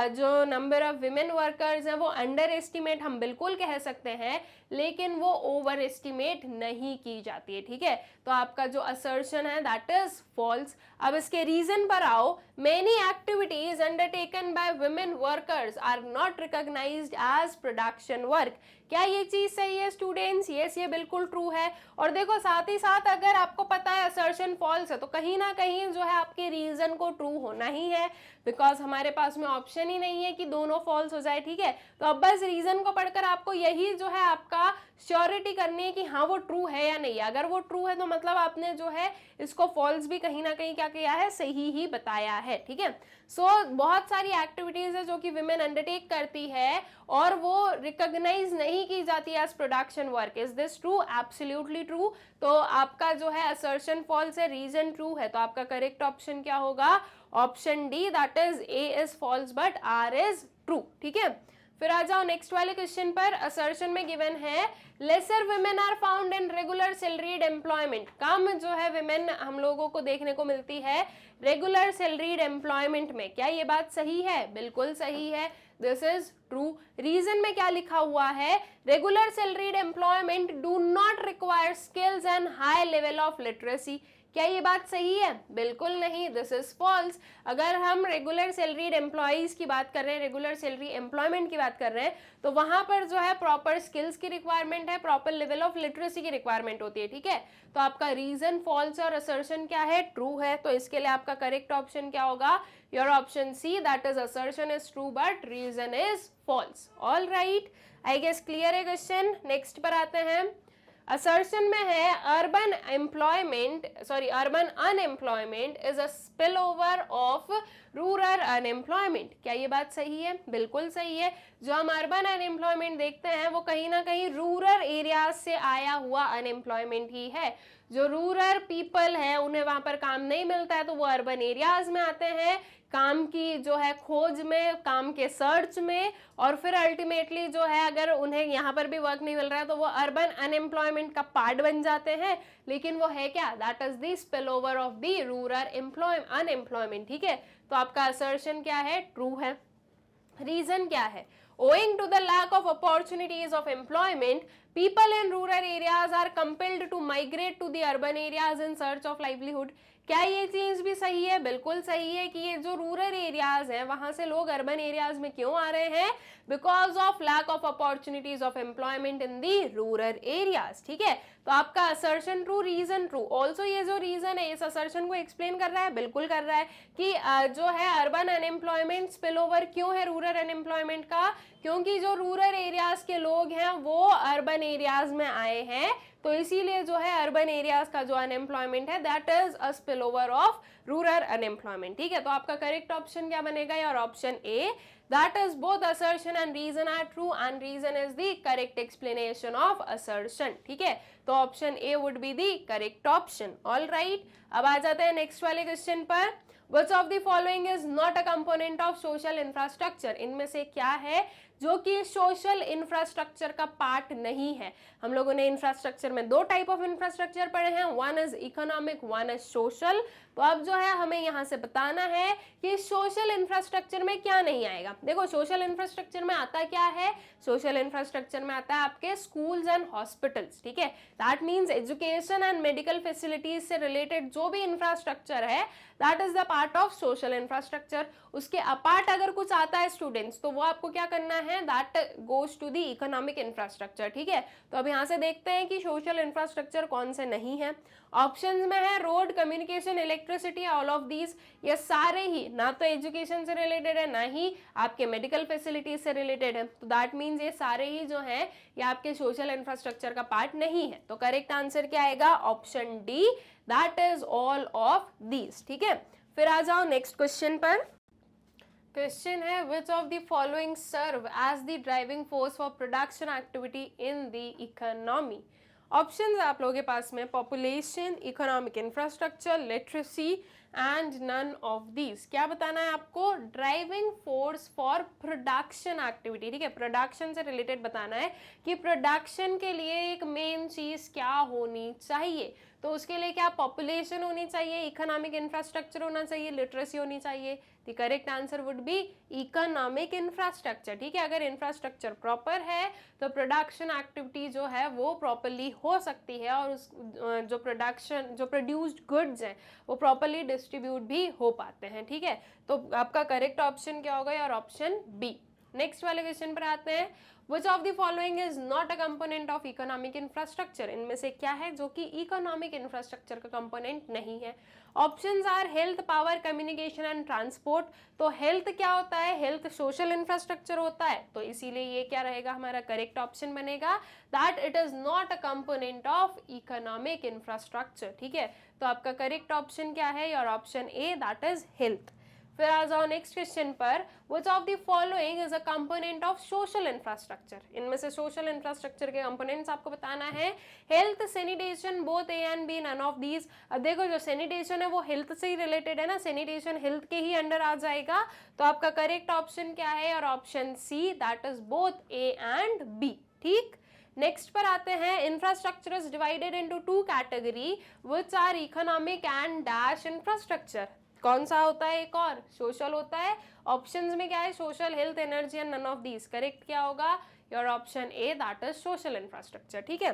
जो नंबर ऑफ विमेन वर्कर्स हैं वो अंडर एस्टिमेट हम बिल्कुल कह सकते हैं, लेकिन वो ओवर एस्टिमेट नहीं की जाती है। ठीक है, तो आपका जो असर्शन है दैट इज फॉल्स। अब इसके रीजन पर आओ। Many activities undertaken by women workers are not recognised as production work. क्या ये चीज सही है स्टूडेंट्स? यस, ये बिल्कुल ट्रू है। और देखो साथ ही साथ अगर आपको पता है असर्शन फॉल्स है तो कहीं ना कहीं जो है आपके रीजन को ट्रू होना ही है, बिकॉज हमारे पास में ऑप्शन ही नहीं है कि दोनों फॉल्स हो जाए। ठीक है, तो अब बस रीजन को पढ़कर आपको यही जो है आपका श्योरिटी करनी है कि हाँ वो ट्रू है या नहीं। अगर वो ट्रू है तो मतलब आपने जो है इसको फॉल्स भी कहीं ना कहीं क्या किया है, सही ही बताया है। ठीक है, सो बहुत सारी एक्टिविटीज है जो कि विमेन अंडरटेक करती है और वो रिकॉग्नाइज नहीं की जाती है as production work. Is this true? Absolutely true. तो आपका जो है असर्शन फॉल्स है, रीजन ट्रू है। तो आपका करेक्ट ऑप्शन क्या होगा, option D, that is A is false but R is true. ठीक है, फिर आ जाओ नेक्स्ट वाले क्वेश्चन पर। असर्शन में गिवन है, lesser women are found in regular salaried employment. कम जो है विमेन हम लोगों को देखने को मिलती है रेगुलर सैलरीड एम्प्लॉयमेंट में। क्या ये बात सही है? बिल्कुल सही है, दिस इज ट्रू। रीजन में क्या लिखा हुआ है, regular salaried employment do not require skills and high level of literacy. क्या ये बात सही है? बिल्कुल नहीं, दिस इज फॉल्स। अगर हम रेगुलर सैलरीड एम्प्लॉयज की बात कर रहे हैं, रेगुलर सैलरी एम्प्लॉयमेंट की बात कर रहे हैं, तो वहां पर जो है प्रॉपर स्किल्स की रिक्वायरमेंट है, प्रॉपर लेवल ऑफ लिटरेसी की रिक्वायरमेंट होती है। ठीक है, तो आपका रीजन फॉल्स और असर्शन क्या है, ट्रू है। तो इसके लिए आपका करेक्ट ऑप्शन क्या होगा, your option C, that is assertion is true but reason is false. All right, I guess clear है क्वेश्चन। नेक्स्ट पर आते हैं। असर्शन में है, urban unemployment is a spill over of rural unemployment. क्या ये बात सही है? बिल्कुल सही है। जो हम अर्बन अनएम्प्लॉयमेंट देखते हैं वो कहीं ना कहीं रूरल एरियाज से आया हुआ अनएम्प्लॉयमेंट ही है। जो रूरल पीपल है उन्हें वहां पर काम नहीं मिलता है तो वो अर्बन एरियाज में आते हैं काम की जो है खोज में, काम के सर्च में, और फिर अल्टीमेटली जो है अगर उन्हें यहाँ पर भी वर्क नहीं मिल रहा है तो वो अर्बन अनएम्प्लॉयमेंट का पार्ट बन जाते हैं। लेकिन वो है क्या, that is the spill over of the rural unemployment. ठीक है, तो आपका असर्शन क्या है, ट्रू है। रीजन क्या है, owing to the lack of opportunities of employment, people in rural areas are compelled to migrate to the urban areas in search of livelihood। क्या ये चीज भी सही है, बिल्कुल सही है कि ये जो रूरल एरियाज हैं वहां से लोग अर्बन एरियाज में क्यों आ रहे हैं, because of lack of opportunities of employment in the rural areas. ठीक है, तो आपका assertion true, reason true. Also ये जो रीजन है इस असर्शन को एक्सप्लेन कर रहा है, बिल्कुल कर रहा है कि जो है अर्बन अनएम्प्लॉयमेंट स्पिल ओवर क्यों है रूरल अनएम्प्लॉयमेंट का, क्योंकि जो रूरल एरियाज के लोग हैं वो अर्बन एरियाज में आए हैं, तो इसीलिए जो है अर्बन एरियाज का जो अनएम्प्लॉयमेंट है that is a spill over of rural unemployment. ठीक है, तो आपका करेक्ट ऑप्शन क्या बनेगा, और option A, that is both assertion and reason are true and reason is the correct explanation of assertion। ठीक है, तो option A would be the correct option। all right, अब आ जाते हैं नेक्स्ट वाले क्वेश्चन पर। Which of the following is not a component of social infrastructure? इनमें से क्या है जो कि सोशल इंफ्रास्ट्रक्चर का पार्ट नहीं है। हम लोगों ने इंफ्रास्ट्रक्चर में दो टाइप ऑफ इंफ्रास्ट्रक्चर पढ़े हैं, one is economic, one is social. तो अब जो है हमें यहाँ से बताना है कि सोशल इंफ्रास्ट्रक्चर में क्या नहीं आएगा। देखो सोशल इंफ्रास्ट्रक्चर में आता क्या है, सोशल इंफ्रास्ट्रक्चर में आता है आपके स्कूल्स एंड हॉस्पिटल्स। ठीक है, that means education and medical facilities से रिलेटेड जो भी इंफ्रास्ट्रक्चर है that is the part of social infrastructure. उसके अपार्ट अगर कुछ आता है स्टूडेंट्स तो वो आपको क्या करना है, that goes to the economic infrastructure. ठीक है, तो अब यहाँ से देखते हैं कि सोशल इंफ्रास्ट्रक्चर कौन से नहीं है। ऑप्शंस में है road, communication, electricity, all of these, ये सारे ही ना तो एजुकेशन से रिलेटेड है ना ही आपके मेडिकल फैसिलिटीज से रिलेटेड है, तो दैट मीन्स ये सारे ही जो है ये आपके सोशल इंफ्रास्ट्रक्चर का पार्ट नहीं है। तो करेक्ट आंसर क्या आएगा, option D, that is all of these. ठीक है, फिर आ जाओ नेक्स्ट क्वेश्चन पर। क्वेश्चन है which of the following serve as the driving force for production activity in the economy. Options आप लोगों के पास में population, economic infrastructure, literacy and none of these. क्या बताना है आपको, driving force for production activity. ठीक है, प्रोडक्शन से रिलेटेड बताना है कि प्रोडक्शन के लिए एक मेन चीज क्या होनी चाहिए। तो उसके लिए क्या पॉपुलेशन होनी चाहिए, इकोनॉमिक इंफ्रास्ट्रक्चर होना चाहिए, लिटरेसी होनी चाहिए। The correct answer would be economic infrastructure. ठीक है, अगर इंफ्रास्ट्रक्चर प्रॉपर है तो प्रोडक्शन एक्टिविटी जो है वो प्रॉपरली हो सकती है और उस जो प्रोड्यूस्ड गुड्स हैं वो प्रॉपरली डिस्ट्रीब्यूट भी हो पाते हैं। ठीक है, तो आपका करेक्ट ऑप्शन क्या होगा, और ऑप्शन बी। नेक्स्ट वाले क्वेश्चन पर आते हैं। Which of the following is not a component of economic infrastructure? इनमें से क्या है जो कि इकोनॉमिक इंफ्रास्ट्रक्चर का कंपोनेंट नहीं है। Options are health, power, communication and transport. तो हेल्थ क्या होता है, हेल्थ सोशल इंफ्रास्ट्रक्चर होता है, तो इसीलिए ये क्या रहेगा, हमारा करेक्ट ऑप्शन बनेगा that it is not a component of economic infrastructure. ठीक है, तो आपका करेक्ट ऑप्शन क्या है, और option A, that is health. फिर आ जाओ नेक्स्ट क्वेश्चन पर। Which of the following is a component of social infrastructure? इनमें से सोशल इंफ्रास्ट्रक्चर के कंपोनेंट्स आपको बताना है। Health, sanitation, both A and B, none of these. अब देखो जो सैनिटेशन है वो हेल्थ से ही रिलेटेड है ना, सैनिटेशन हेल्थ के ही अंडर आ जाएगा, तो आपका करेक्ट ऑप्शन क्या है, और option C, that is both A and B. ठीक, नेक्स्ट पर आते हैं। Infrastructure is divided into two category which are economic and dash infrastructure. कौन सा होता है, एक और सोशल होता है। ऑप्शंस में क्या है, social, health, energy and none of these. Correct क्या होगा, your option A, that is social infrastructure. ठीक है,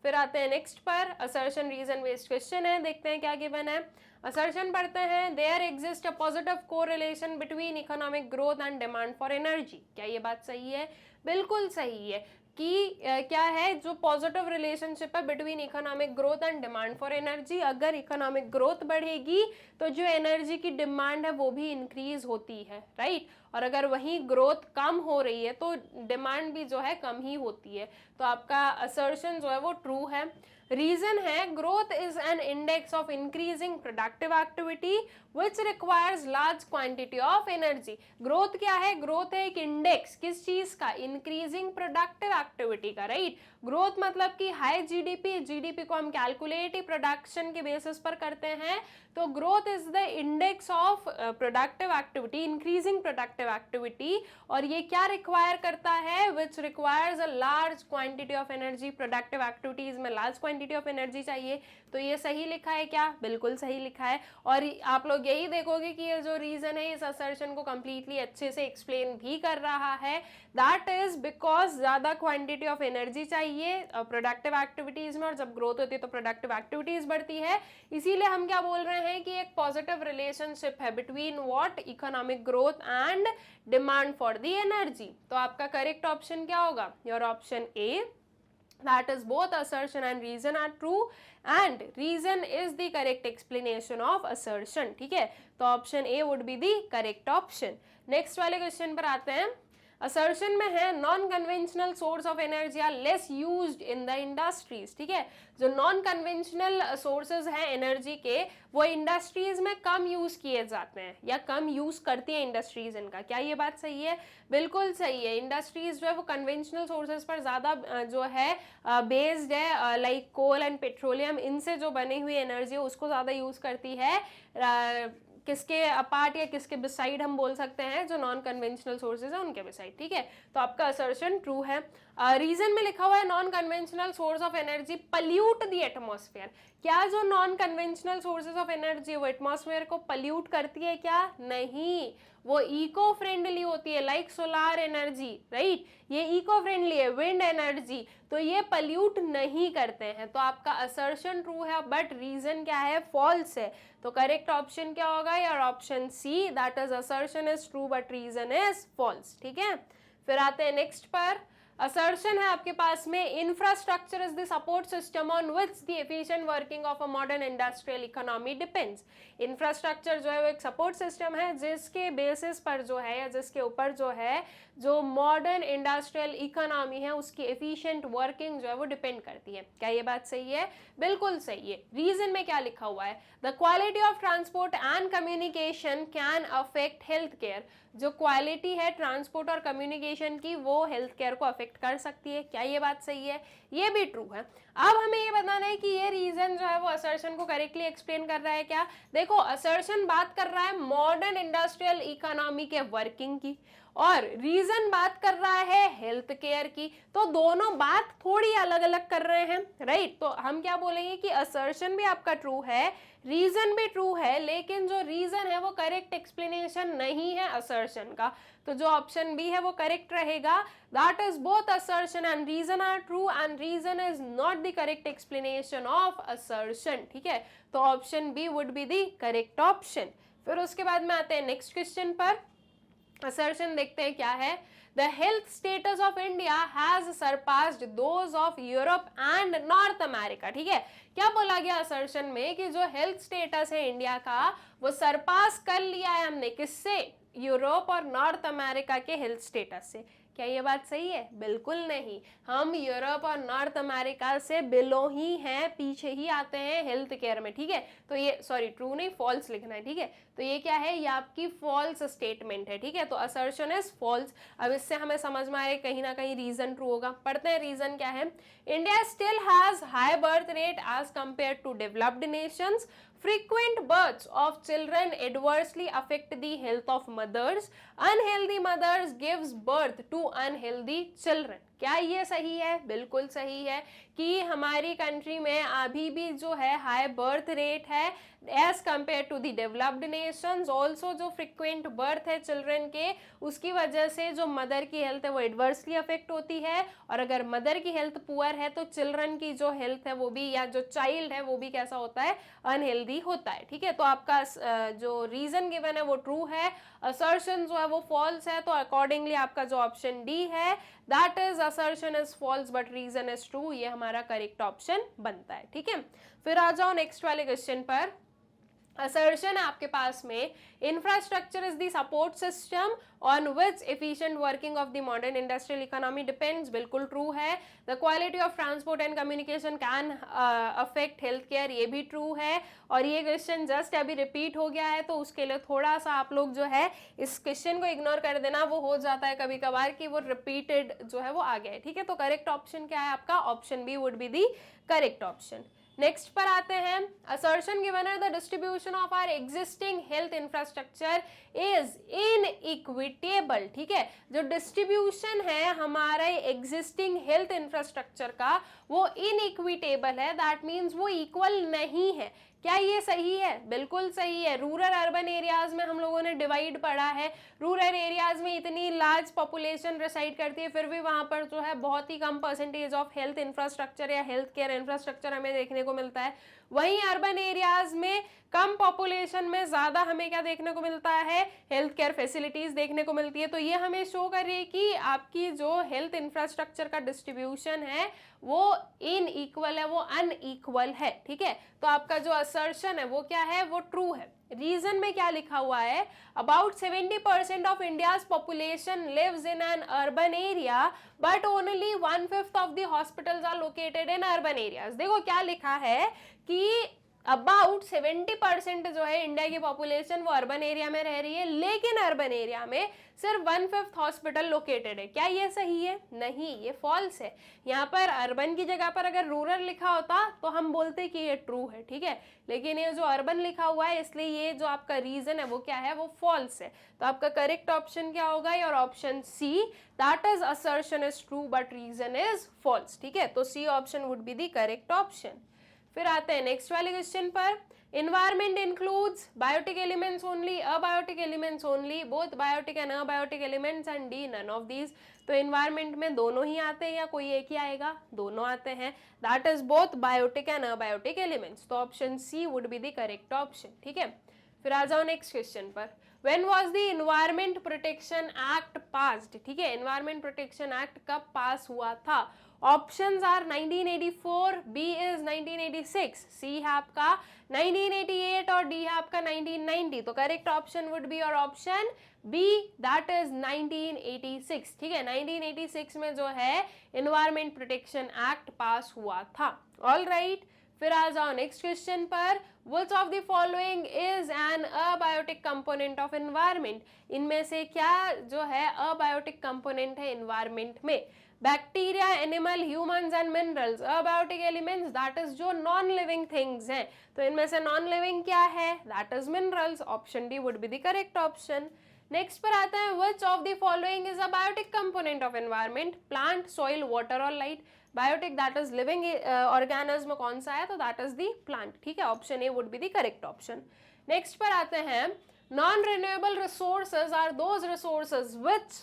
फिर आते हैं नेक्स्ट पर। असर्शन रीजन बेस्ड क्वेश्चन है, देखते हैं क्या गिवन है। असर्शन पढ़ते हैं, there exist a positive correlation between economic growth and demand for energy. क्या ये बात सही है, बिल्कुल सही है कि क्या है, जो पॉजिटिव रिलेशनशिप है between economic growth and demand for energy. अगर इकोनॉमिक ग्रोथ बढ़ेगी तो जो एनर्जी की डिमांड है वो भी इंक्रीज होती है, राइट। और अगर वहीं ग्रोथ कम हो रही है तो डिमांड भी जो है कम ही होती है। तो आपका असर्शन जो है वो ट्रू है। रीजन है growth is an index of increasing productive activity which requires large quantity of energy. Growth क्या है? ग्रोथ है एक इंडेक्स, किस चीज का? इंक्रीजिंग प्रोडक्टिव एक्टिविटी का, राइट। ग्रोथ मतलब कि हाई जीडीपी, जीडीपी को हम कैलकुलेट ही प्रोडक्शन के बेसिस पर करते हैं, तो growth is the index of productive activity, increasing productive activity, और ये क्या रिक्वायर करता है? Which requires a large quantity of energy. Productive activities में लार्ज क्वांटिटी ऑफ एनर्जी चाहिए, तो ये सही लिखा है क्या? बिल्कुल सही लिखा है। और आप लोग यही देखोगे कि ये जो रीजन है इस असर्शन को कंप्लीटली अच्छे से एक्सप्लेन भी कर रहा है, दैट इज बिकॉज ज्यादा क्वांटिटी ऑफ एनर्जी चाहिए प्रोडक्टिव एक्टिविटीज में, और जब ग्रोथ होती है तो प्रोडक्टिव एक्टिविटीज बढ़ती है। इसीलिए हम क्या बोल रहे हैं कि एक पॉजिटिव रिलेशनशिप है between what? Economic growth and demand for the energy. तो आपका करेक्ट ऑप्शन क्या होगा? Your option A, that is both assertion and reason are true and reason is the correct explanation of assertion। ठीक है, तो option A would be the correct option। Next वाले question पर आते हैं। असर्शन में है non conventional source of energy are less used in the industries. ठीक है, जो नॉन कन्वेंशनल सोर्सेज हैं एनर्जी के, वो इंडस्ट्रीज में कम यूज किए जाते हैं या कम यूज करती है इंडस्ट्रीज इनका। क्या ये बात सही है? बिल्कुल सही है। इंडस्ट्रीज जो है वो कन्वेंशनल सोर्सेज पर ज़्यादा जो है बेस्ड है, लाइक कोल एंड पेट्रोलियम, इनसे जो बनी हुई एनर्जी है उसको ज़्यादा यूज करती है। किसके अपार्ट या किसके बिसाइड हम बोल सकते हैं? जो नॉन कन्वेंशनल सोर्सेज है उनके बिसाइड। ठीक है, तो आपका असर्शन ट्रू है। रीजन में लिखा हुआ है non conventional source of energy pollute the atmosphere. क्या जो non conventional sources of energy वो एटमॉस्फेयर को पल्यूट करती है क्या? नहीं, वो इको फ्रेंडली होती है, लाइक सोलार एनर्जी, राइट। ये इको फ्रेंडली है, विंड एनर्जी, तो ये पल्यूट नहीं करते हैं। तो आपका असर्शन ट्रू है, बट रीजन क्या है? फॉल्स है। तो करेक्ट ऑप्शन क्या होगा? यार option C, that is assertion is true but reason is false. ठीक है, फिर आते हैं नेक्स्ट पर। असर्शन है आपके पास में infrastructure is the support system on which the efficient working of a modern industrial economy depends. Infrastructure जो है वो एक सपोर्ट सिस्टम है जिसके बेसिस पर जो है या जिसके ऊपर जो है जो मॉडर्न इंडस्ट्रियल इकोनॉमी है उसकी एफिशिएंट वर्किंग जो है वो डिपेंड करती है। क्या ये बात सही है? बिल्कुल सही है। रीजन में क्या लिखा हुआ है? The quality of transport and communication can affect health care. जो क्वालिटी है ट्रांसपोर्ट और कम्युनिकेशन की वो हेल्थ केयर को अफेक्ट कर सकती है। क्या ये बात सही है? ये भी ट्रू है। अब हमें ये बताना है कि ये रीजन जो है वो असर्शन को करेक्टली एक्सप्लेन कर रहा है क्या? देखो, असर्शन बात कर रहा है मॉडर्न इंडस्ट्रियल इकोनॉमी के वर्किंग की और रीजन बात कर रहा है हेल्थ केयर की, तो दोनों बात थोड़ी अलग अलग कर रहे हैं, राइट। तो हम क्या बोलेंगे कि असर्शन भी आपका ट्रू है, रीजन भी ट्रू है, लेकिन जो रीजन है वो करेक्ट एक्सप्लेनेशन नहीं है असर्शन का। तो जो ऑप्शन बी है वो करेक्ट रहेगा। That is both assertion and reason are true and reason is not the correct explanation of assertion. ठीक है, तो option B would be the correct option. फिर उसके बाद में आते हैं नेक्स्ट क्वेश्चन पर। असर्शन देखते हैं क्या है। The health status of India has surpassed those of Europe and North America। ठीक है, क्या बोला गया असर्शन में कि जो हेल्थ स्टेटस है इंडिया का वो सरपास कर लिया है हमने, किससे? यूरोप और नॉर्थ अमेरिका के हेल्थ स्टेटस से। क्या ये बात सही है? बिल्कुल नहीं, हम यूरोप और नॉर्थ अमेरिका से बिलो ही हैं, पीछे ही आते हैं हेल्थ केयर में। ठीक है, तो ये सॉरी ट्रू नहीं फॉल्स लिखना है। ठीक है, तो ये क्या है? ये आपकी फॉल्स स्टेटमेंट है। ठीक है, तो असर्शन इज फॉल्स। अब इससे हमें समझ में आ रहा है कहीं ना कहीं रीजन ट्रू होगा। पढ़ते हैं रीजन क्या है। India still has high birth rate as compare to developed nations. Frequent births of children adversely affect the health of mothers. Unhealthy mothers gives birth to unhealthy children। क्या ये सही है? बिल्कुल सही है कि हमारी कंट्री में अभी भी जो है हाई बर्थ रेट है as compare to the developed nations. Also जो फ्रिक्वेंट बर्थ है चिल्ड्रन के, उसकी वजह से जो मदर की हेल्थ है वो एडवर्सली अफेक्ट होती है, और अगर मदर की हेल्थ पुअर है तो चिल्ड्रन की जो हेल्थ है वो भी, या जो चाइल्ड है वो भी कैसा होता है? अनहेल्दी होता है। ठीक है, तो आपका जो रीजन गिवन है वो ट्रू है, असर्शन जो है वो फॉल्स है। तो अकॉर्डिंगली आपका जो ऑप्शन डी है that is assertion is false but reason is true, ये हमारा करेक्ट ऑप्शन बनता है। ठीक है, फिर आ जाओ नेक्स्ट वाले क्वेश्चन पर। असर्शन है आपके पास में, infrastructure is the support system on which efficient working of the modern industrial economy depends, बिल्कुल ट्रू है। The quality of transport and communication can affect health care, ये भी ट्रू है। और ये क्वेश्चन जस्ट अभी रिपीट हो गया है, तो उसके लिए थोड़ा सा आप लोग जो है इस क्वेश्चन को इग्नोर कर देना, वो हो जाता है कभी कभार कि वो रिपीटेड जो है वो आ गया है, ठीक है। तो करेक्ट ऑप्शन क्या है आपका, option B would be the correct option. Next पर आते हैं, असर्शन गिवन है the distribution of our existing health infrastructure is inequitable, ठीक है। जो डिस्ट्रीब्यूशन है हमारा एग्जिस्टिंग हेल्थ इंफ्रास्ट्रक्चर का वो इनइक्विटेबल है, दैट मीन्स वो इक्वल नहीं है। क्या ये सही है? बिल्कुल सही है। रूरल अर्बन एरियाज में हम लोगों ने डिवाइड पढ़ा है, रूरल एरियाज में इतनी लार्ज पॉपुलेशन रिसाइड करती है, फिर भी वहां पर जो है बहुत ही कम परसेंटेज ऑफ हेल्थ इंफ्रास्ट्रक्चर या हेल्थ केयर इंफ्रास्ट्रक्चर हमें देखने को मिलता है। वहीं अर्बन एरियाज में कम पॉपुलेशन में ज्यादा हमें क्या देखने को मिलता है, हेल्थ केयर फैसिलिटीज देखने को मिलती है। तो ये हमें शो कर रही है कि आपकी जो हेल्थ इंफ्रास्ट्रक्चर का डिस्ट्रीब्यूशन है वो इनइक्वल है, वो अनइक्वल है, ठीक है। तो आपका जो असर्शन है वो क्या है, वो ट्रू है। रीजन में क्या लिखा हुआ है, about 70% of India's population lives in an urban area but only 1/5 of the hospitals are located in urban areas. देखो क्या लिखा है कि अबाउट 70% जो है इंडिया की पॉपुलेशन वो अर्बन एरिया में रह रही है, लेकिन अर्बन एरिया में सिर्फ 1/5 हॉस्पिटल लोकेटेड है। क्या ये सही है? नहीं, ये फॉल्स है। यहाँ पर अर्बन की जगह पर अगर रूरल लिखा होता तो हम बोलते कि ये ट्रू है, ठीक है। लेकिन ये जो अर्बन लिखा हुआ है, इसलिए ये जो आपका रीजन है वो क्या है, वो फॉल्स है। तो आपका करेक्ट ऑप्शन क्या होगा, your option C, that is assertion is true but reason is false, ठीक है। तो C option would be the correct option. फिर आते हैं नेक्स्ट वाले क्वेश्चन पर, environment includes biotic elements only, abiotic elements only, both biotic and abiotic elements and D none of these। तो environment में दोनों ही आते हैं या कोई एक ही आएगा, दोनों आते हैं, that is both biotic and abiotic elements। तो option C would be the correct option, ठीक है। फिर आ जाओ नेक्स्ट क्वेश्चन पर, when was the environment protection act passed, ठीक है। environment protection act कब पास हुआ था? ऑप्शंस आर 1984, बी इज 1986, सी है आपका 1988 और डी है आपका 1990। तो करेक्ट ऑप्शन वुड बी और ऑप्शन बी, दैट इज 1986, ठीक है। 1986 में जो है एनवायरमेंट प्रोटेक्शन एक्ट पास हुआ था। ऑल राइट, फिर आ जाओ नेक्स्ट क्वेश्चन पर, which of the following is an abiotic component of environment, इनमें से क्या जो है abiotic component है environment में? Bacteria, animal, humans and minerals. Abiotic elements that is जो नॉन लिविंग थिंग्स हैं, तो इनमें से नॉन लिविंग क्या है, that is minerals. Option D would be the correct option. Next पर आता है, which of the following is a biotic component of environment, plant, soil, water और light. Biotic that is living organism कौन सा है, तो दैट इज दी प्लांट, ठीक है। Option A would be the correct option. Next पर आते हैं, non renewable resources are those resources which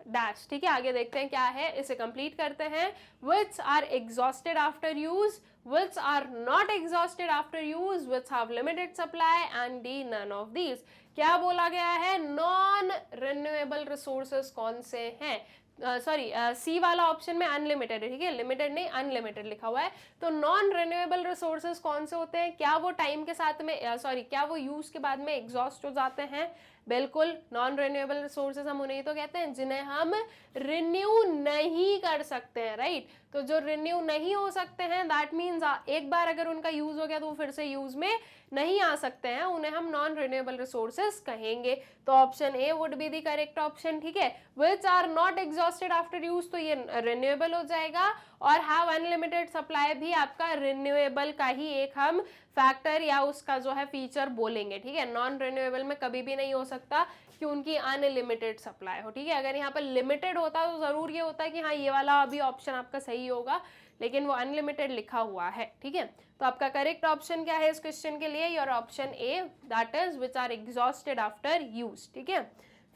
dash, ठीक है। आगे देखते हैं क्या है, इसे कंप्लीट करते हैं। Which are exhausted after use, which are not exhausted after use, which have limited supply and D none of these। क्या बोला गया है, नॉन रिन्यूएबल रिसोर्सेज कौन से हैं, सॉरी सी वाला ऑप्शन में अनलिमिटेड है, ठीक है, लिमिटेड नहीं अनलिमिटेड लिखा हुआ है। तो नॉन रिन्यूएबल रिसोर्सेज कौन से होते हैं, क्या वो टाइम के साथ में सॉरी क्या वो यूज के बाद में एग्जॉस्ट हो जाते हैं? बिल्कुल, नॉन रिन्यूएबल रिसोर्सेज हम उन्हें तो कहते हैं जिन्हें हम रिन्यू नहीं कर सकते हैं, राइट। तो जो रिन्यू नहीं हो सकते हैं, दैट मीन्स एक बार अगर उनका यूज हो गया तो वो फिर से यूज में नहीं आ सकते हैं, उन्हें हम नॉन रिन्यूएबल रिसोर्सेज कहेंगे। तो option A would be the correct option, ठीक है। Which are not exhausted after use, तो ये रिन्यूएबल हो जाएगा, और हैव अनलिमिटेड सप्लाई भी आपका रिन्यूएबल का ही एक हम फैक्टर या उसका जो है फीचर बोलेंगे, ठीक है। नॉन रिन्यूएबल में कभी भी नहीं हो सकता कि उनकी अनलिमिटेड सप्लाई हो, ठीक है। अगर यहाँ पर लिमिटेड होता तो जरूर ये होता है कि हाँ ये वाला अभी ऑप्शन आपका सही होगा, लेकिन वो अनलिमिटेड लिखा हुआ है, ठीक है। तो आपका करेक्ट ऑप्शन क्या है इस क्वेश्चन के लिए, your option A, that is which are exhausted after use, ठीक है।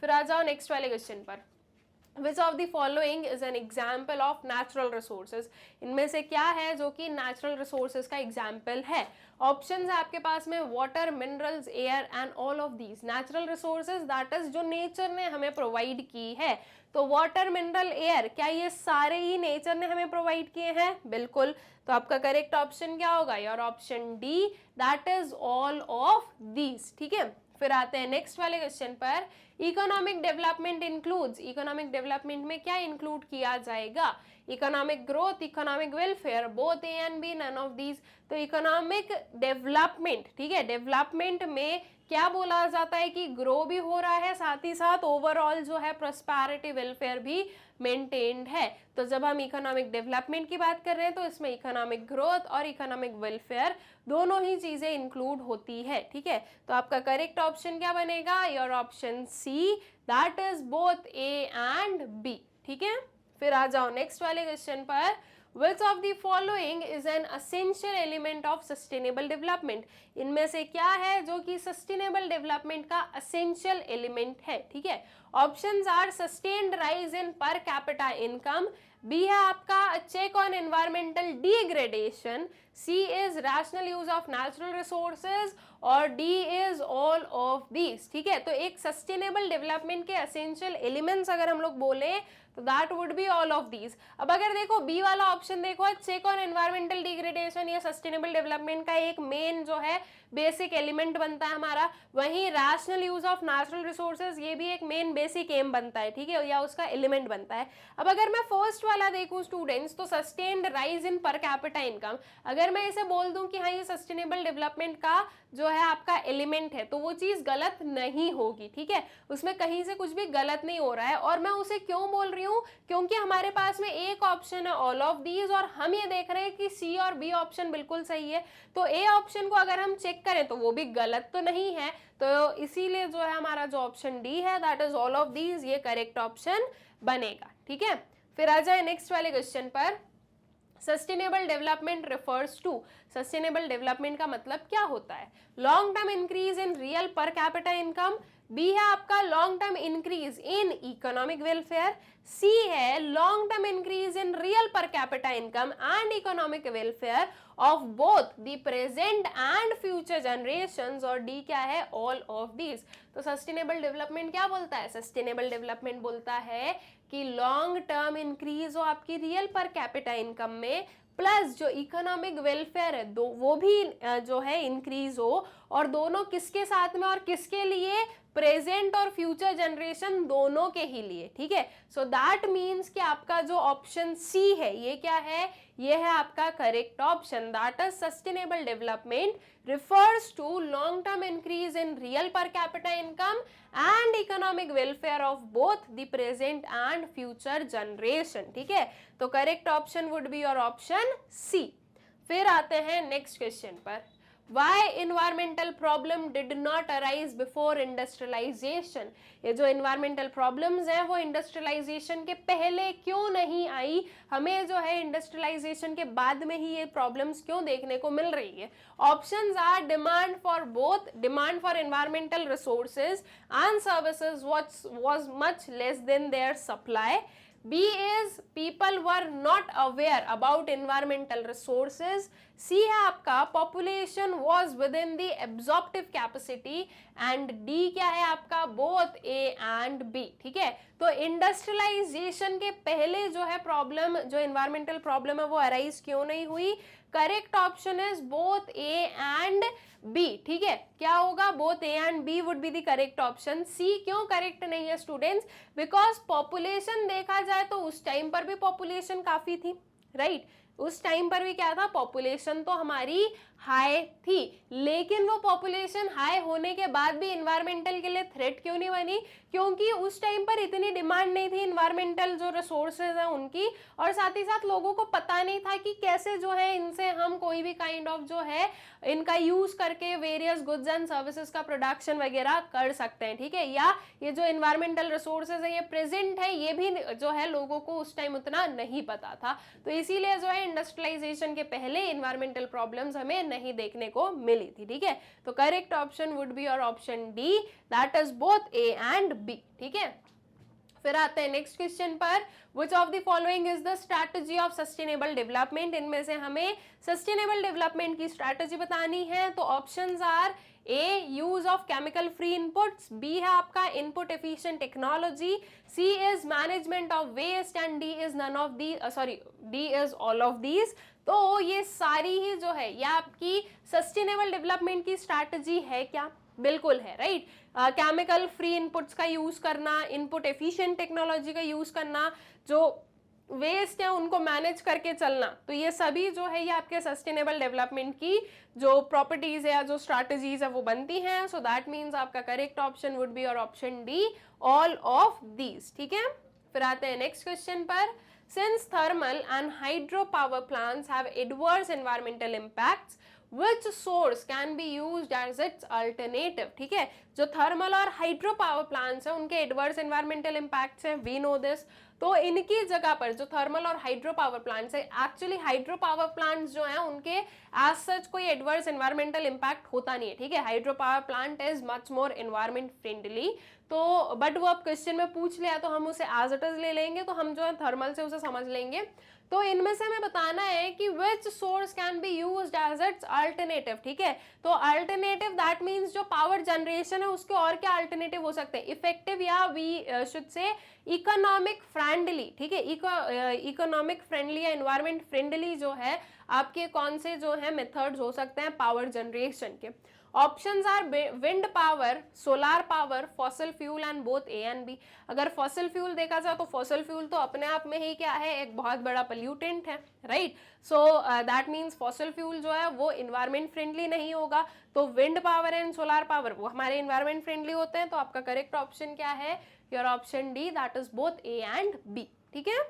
फिर आ जाओ नेक्स्ट वाले क्वेश्चन पर, which of the following is an example of natural resources, इनमें से क्या है जो कि नेचुरल रिसोर्सेज का एग्जाम्पल है। ऑप्शंस है आपके पास में water, minerals, air and all of these natural resources that is जो नेचर ने हमें प्रोवाइड की है। तो वाटर, मिनरल, एयर, क्या ये सारे ही नेचर ने हमें प्रोवाइड किए हैं? बिल्कुल। तो आपका करेक्ट ऑप्शन क्या होगा? Your option D, that is all of these. ठीक है, फिर आते हैं नेक्स्ट वाले क्वेश्चन पर। Economic development includes, economic development में क्या इंक्लूड किया जाएगा? Economic growth, economic welfare, both A and B, none of these. तो इकोनॉमिक डेवलपमेंट, ठीक है, डेवलपमेंट में क्या बोला जाता है कि ग्रो भी हो रहा है, साथ ही साथ ओवरऑल जो है प्रॉस्पेरिटी, वेलफेयर भी मेंटेन्ड है। तो जब हम इकोनॉमिक डेवलपमेंट की बात कर रहे हैं तो इसमें इकोनॉमिक ग्रोथ और इकोनॉमिक वेलफेयर दोनों ही चीजें इंक्लूड होती है। ठीक है, तो आपका करेक्ट ऑप्शन क्या बनेगा? Your option C, that is both A and B. ठीक है, फिर आ जाओ नेक्स्ट वाले क्वेश्चन पर। Which of the following is an essential element of sustainable development? इनमें से क्या है जो कि sustainable development का essential element है? ठीक है, options are sustained rise in per capita income, B है आपका check on environmental degradation, C is rational use of natural resources और D is all of these. ठीक है, तो एक सस्टेनेबल डेवलपमेंट के एसेंशियल एलिमेंट्स अगर हम लोग बोले तो that would be all of these. अब अगर देखो बी वाला ऑप्शन देखो, चेक ऑन एनवायरमेंटल डिग्रेडेशन, ये सस्टेनेबल डेवलपमेंट का एक मेन जो है बेसिक एलिमेंट बनता है हमारा। वहीं rational use of natural resources, ये भी एक मेन बेसिक एम बनता है, ठीक है, या उसका एलिमेंट बनता है। अब अगर मैं फर्स्ट वाला देखूं स्टूडेंट्स, तो सस्टेन्ड राइज इन पर कैपिटा इनकम, अगर मैं इसे बोल दूं कि हाँ ये सस्टेनेबल डेवलपमेंट का जो है आपका एलिमेंट है, तो वो चीज गलत नहीं होगी। ठीक है, उसमें कहीं से कुछ भी गलत नहीं हो रहा है। और मैं उसे क्यों बोल रही हूँ? क्योंकि हमारे पास में एक ऑप्शन है ऑल ऑफ दीज और हम ये देख रहे हैं कि सी और बी ऑप्शन बिल्कुल सही है। तो ए ऑप्शन को अगर हम चेक करें तो वो भी गलत तो नहीं है, तो इसीलिए जो है हमारा जो ऑप्शन डी है that is all of these, ये करेक्ट ऑप्शन बनेगा। ठीक है, फिर आ जाए नेक्स्ट वाले क्वेश्चन पर। Sustainable development refers to, sustainable development का मतलब क्या होता है? Long term increase in real per capita income, B है आपका long term increase in economic welfare, C है long term increase in real per capita income and economic welfare of both the present and future generations, और D क्या है? All of these. तो sustainable development क्या बोलता है? Sustainable development बोलता है कि लॉन्ग टर्म इंक्रीज हो आपकी रियल पर कैपिटा इनकम में, प्लस जो इकोनॉमिक वेलफेयर है दो वो भी जो है इंक्रीज हो, और दोनों किसके साथ में और किसके लिए? प्रेजेंट और फ्यूचर जनरेशन दोनों के ही लिए। ठीक है, सो दैट मीन्स कि आपका जो ऑप्शन सी है ये क्या है? ये है आपका correct option, that is sustainable development refers to long term increase in real per capita income and economic welfare of both the present and future generation। ठीक है, तो correct option would be your option C. फिर आते हैं next question पर। Why environmental problem did not arise before industrialization? ये जो environmental problems हैं वो industrialization के पहले क्यों नहीं आई? हमें जो है industrialization के बाद में ही ये problems क्यों देखने को मिल रही है? Options are demand for both, demand for environmental resources and services was much less than their supply. B is people were not aware about environmental resources. C है आपका population was within the absorptive capacity and D क्या है आपका both A and B। ठीक है, तो industrialisation के पहले जो है प्रॉब्लम, जो एनवायरमेंटल प्रॉब्लम है वो अराइज क्यों नहीं हुई? Correct option is both A and B. ठीक है, क्या होगा? Both A and B would be the correct option. C क्यों करेक्ट नहीं है स्टूडेंट्स? बिकॉज पॉपुलेशन देखा जाए तो उस टाइम पर भी पॉपुलेशन काफी थी, राइट? उस टाइम पर भी क्या था? पॉपुलेशन तो हमारी हाई थी, लेकिन वो पॉपुलेशन हाई होने के बाद भी इन्वायरमेंटल के लिए थ्रेट क्यों नहीं बनी? क्योंकि उस टाइम पर इतनी डिमांड नहीं थी इन्वायरमेंटल जो रिसोर्सेज हैं उनकी, और साथ ही साथ लोगों को पता नहीं था कि कैसे जो है इनसे हम कोई भी काइंड ऑफ जो है इनका यूज करके वेरियस गुड्स एंड सर्विसेज का प्रोडक्शन वगैरह कर सकते हैं। ठीक है, या ये जो इन्वायरमेंटल रिसोर्सेज है ये प्रेजेंट है, ये भी जो है लोगों को उस टाइम उतना नहीं पता था। तो इसीलिए जो है इंडस्ट्रियलाइजेशन के पहले इन्वायरमेंटल प्रॉब्लम्स हमें नहीं देखने को मिली थी। ठीक है, तो correct option would be your option D, that is both A and B. ठीक है, फिर आते हैं नेक्स्ट क्वेश्चन पर, which of the following is the strategy of sustainable development, इनमें से हमें सस्टेनेबल डेवलपमेंट की स्ट्रैटेजी बतानी है। तो options are A use of chemical free inputs, B है आपका input efficient technology, C is management of waste and D is none of the D is all of these. तो ये सारी ही जो है ये आपकी सस्टेनेबल डेवलपमेंट की स्ट्रैटेजी है क्या? बिल्कुल है, राइट। केमिकल फ्री इनपुट्स का यूज करना, इनपुट एफिशिएंट टेक्नोलॉजी का यूज करना, जो वेस्ट है उनको मैनेज करके चलना, तो ये सभी जो है ये आपके सस्टेनेबल डेवलपमेंट की जो प्रॉपर्टीज है या जो स्ट्रैटेजीज है वो बनती हैं। सो दैट मीन्स आपका करेक्ट ऑप्शन वुड बी और option D, all of these. ठीक है, फिर आते हैं नेक्स्ट क्वेश्चन पर, since thermal and hydro power plants have adverse environmental impacts, which source can be used as its alternative। ठीक है, जो थर्मल और हाइड्रो पावर प्लांट्स है उनके एडवर्स एनवायरमेंटल इम्पैक्ट्स है, वी नो दिस। तो इनकी जगह पर जो थर्मल और हाइड्रो पावर प्लांट्स है, एक्चुअली हाइड्रो पावर प्लांट्स जो हैं उनके एज सच कोई एडवर्स एनवायरमेंटल इम्पैक्ट होता नहीं है। ठीक है, hydro power plant is much more environment friendly. तो बट वो अब क्वेश्चन में पूछ लिया तो हम उसे एज इट इज ले लेंगे, तो हम जो है थर्मल से उसे समझ लेंगे। तो इनमें से हमें बताना है कि which source can be used as its alternative. ठीक है, तो अल्टरनेटिव दैट मीन्स जो पावर जनरेशन है उसके और क्या अल्टरनेटिव हो सकते हैं, इफेक्टिव या we should say economic friendly. ठीक है, इकोनॉमिक फ्रेंडली या एनवायरमेंट फ्रेंडली जो है आपके कौन से जो है मेथड्स हो सकते हैं पावर जनरेशन के। Options are wind power, solar power, fossil fuel and both A and B. अगर फॉसिल फ्यूल देखा जाए तो फॉसिल फ्यूल तो अपने आप में ही क्या है, एक बहुत बड़ा पोल्यूटेंट है, right. So that means fossil fuel जो है वो इन्वायरमेंट फ्रेंडली नहीं होगा। तो wind power and solar power वो हमारे इन्वायरमेंट फ्रेंडली होते हैं। तो आपका करेक्ट ऑप्शन क्या है, your option D, that is both A and B. ठीक है,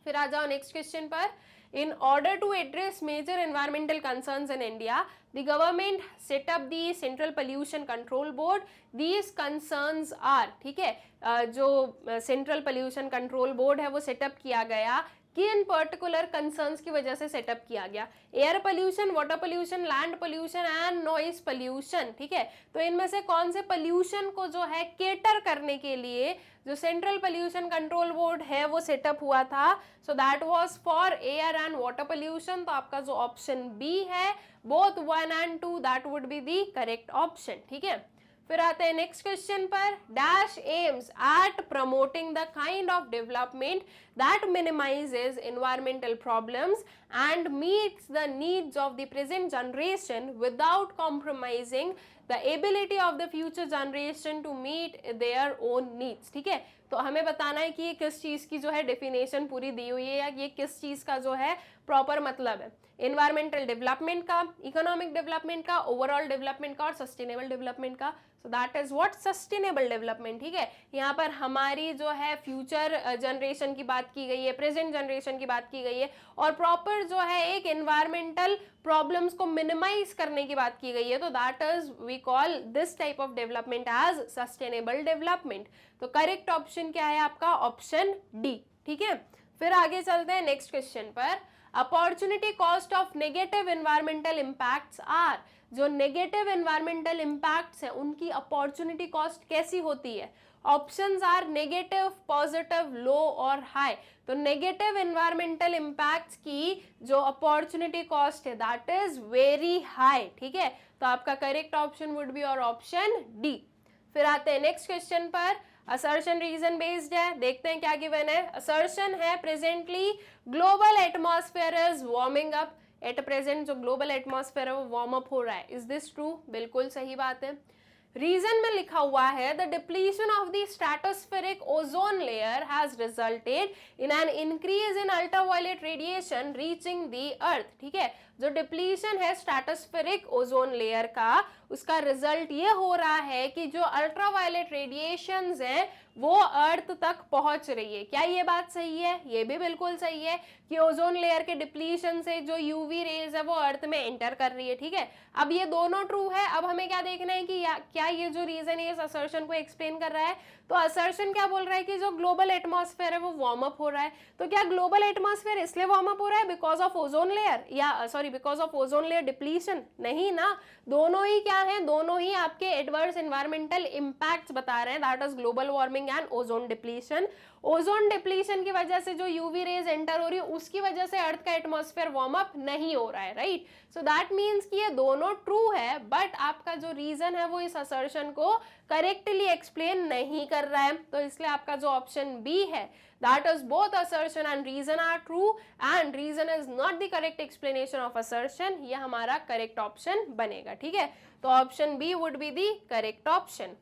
फिर आ जाओ नेक्स्ट क्वेश्चन पर, in order to address major environmental concerns in India, the government set up the Central Pollution Control Board. These concerns are, ठीक है, जो central pollution control board है वो सेटअप किया गया कि इन पर्टिकुलर कंसर्न्स की वजह से सेटअप किया गया, air pollution, water pollution, land pollution and noise pollution. ठीक है, तो इनमें से कौन से पोल्यूशन को जो है केटर करने के लिए जो सेंट्रल पोल्यूशन कंट्रोल बोर्ड है वो सेटअप हुआ था। So that was for air and water pollution. तो आपका जो ऑप्शन बी है, both 1 and 2, that would be the correct option. ठीक है, फिर आते हैं नेक्स्ट क्वेश्चन पर, dash aims at promoting the kind of development that minimises environmental problems and meets the needs of the present generation without compromising the ability of the future generation to meet their own needs. ठीक है, तो हमें बताना है कि ये किस चीज की जो है डेफिनेशन पूरी दी हुई है या ये किस चीज का जो है प्रॉपर मतलब है, एनवायरमेंटल डेवलपमेंट का, इकोनॉमिक डेवलपमेंट का, ओवरऑल डेवलपमेंट का और सस्टेनेबल डेवलपमेंट का। So that is what sustainable development. ठीक है, यहाँ पर हमारी जो है फ्यूचर जनरेशन की बात की गई है, प्रेजेंट जनरेशन की बात की गई है और प्रॉपर जो है एक एनवायरमेंटल प्रॉब्लम्स को मिनिमाइज करने की बात की गई है। तो that is we call this type of development as sustainable development. तो करेक्ट ऑप्शन क्या है आपका, ऑप्शन डी। ठीक है, फिर आगे चलते हैं नेक्स्ट क्वेश्चन पर, opportunity cost of negative environmental impacts are. जो नेगेटिव एनवायरमेंटल इम्पैक्ट्स हैं उनकी अपॉर्चुनिटी कॉस्ट कैसी होती है। Options are negative, positive, low और हाई। तो नेगेटिव एनवायरमेंटल इम्पैक्ट्स की जो अपॉर्चुनिटी कॉस्ट है दैट इज वेरी हाई। ठीक है, तो आपका करेक्ट ऑप्शन वुड बी और ऑप्शन डी। फिर आते हैं नेक्स्ट क्वेश्चन पर, असर्शन रीजन बेस्ड है, देखते हैं क्या गिवन है। असर्शन है presently global atmosphere is warming up. At present जो ग्लोबल एटमॉस्फेयर है वो वार्म अप हो रहा है। Is this true? बिल्कुल सही बात है। रीजन में लिखा हुआ है the depletion of the stratospheric ozone layer has resulted in an increase in ultraviolet radiation reaching the earth. ठीक है, जो डिप्लीशन है स्ट्रेटोस्फेरिक ओजोन लेयर का, उसका रिजल्ट ये हो रहा है कि जो अल्ट्रावायलेट रेडिएशंस हैं वो अर्थ तक पहुंच रही है। क्या ये बात सही है? ये भी बिल्कुल सही है कि ओजोन लेयर के डिप्लीशन से जो यूवी रेज है वो अर्थ में एंटर कर रही है। ठीक है, अब ये दोनों ट्रू है। अब हमें क्या देखना है कि क्या ये जो रीजन है इस असर्शन को एक्सप्लेन कर रहा है। तो असर्शन क्या बोल रहा है कि जो ग्लोबल एटमॉस्फेयर है वो वार्म अप हो रहा है। तो क्या ग्लोबल एटमॉस्फेयर इसलिए वार्म अप हो रहा है बिकॉज ऑफ ओजोन लेयर, या sorry because of ozone layer depletion? नहीं ना, दोनों ही क्या है, दोनों ही आपके एडवर्स एनवायरमेंटल इंपैक्ट्स बता रहे हैं, that is global warming and ozone depletion. Ozone depletion की वजह से जो यूवी रेज एंटर हो रही है उसकी वजह से अर्थ का एटमॉस्फेयर वार्म अप नहीं हो रहा है, राइट? सो दैट मीन्स कि ये दोनों ट्रू है, बट आपका जो रीजन है वो इस असर्शन को करेक्टली एक्सप्लेन नहीं कर रहा है, तो इसलिए आपका जो ऑप्शन बी है, that is both assertion and reason are true and reason is not the correct explanation of assertion, ये हमारा करेक्ट ऑप्शन बनेगा, ठीक है? तो option B would be the correct option.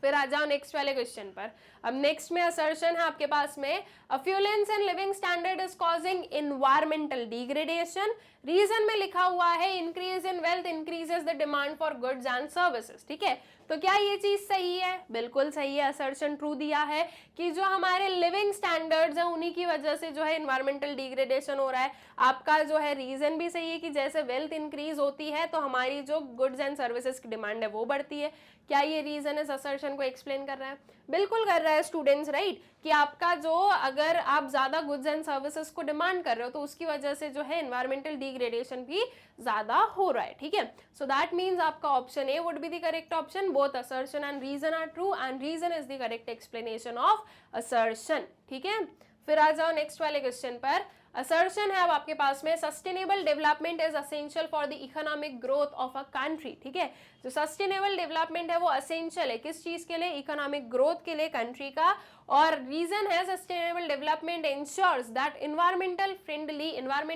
फिर आ जाओ नेक्स्ट वाले क्वेश्चन पर। अब नेक्स्ट में असर्शन है आपके पास में, affluence in living standard is causing environmental degradation. Reason में लिखा हुआ है increase in wealth increases the demand for goods and services, ठीक है? तो क्या ये चीज सही है? बिल्कुल सही है, असर्शन ट्रू दिया है कि जो हमारे लिविंग स्टैंडर्ड्स हैं उन्हीं की वजह से जो है इन्वायरमेंटल डिग्रेडेशन हो रहा है। आपका जो है रीजन भी सही है कि जैसे वेल्थ इंक्रीज होती है तो हमारी जो गुड्स एंड सर्विसेज की डिमांड है वो बढ़ती है। क्या ये रीजन इस असर्शन को एक्सप्लेन कर रहा है? बिल्कुल कर रहा है स्टूडेंट्स, राइट? कि आपका जो अगर आप ज्यादा गुड्स एंड सर्विसेज को डिमांड कर रहे हो तो उसकी वजह से जो है एनवायरमेंटल डिग्रेडेशन भी ज्यादा हो रहा है, ठीक है? सो दैट मीन्स आपका option A would be the correct option, both assertion and reason are true and reason is the correct explanation of assertion, ठीक है? फिर आ जाओ नेक्स्ट वाले क्वेश्चन पर। असर्शन है अब आपके पास में, sustainable development is essential for the economic growth of a country, ठीक है? जो सस्टेनेबल डेवलपमेंट है वो असेंशियल है किस चीज के लिए? इकोनॉमिक ग्रोथ के लिए कंट्री का। और रीजन है sustainable development ensures that environment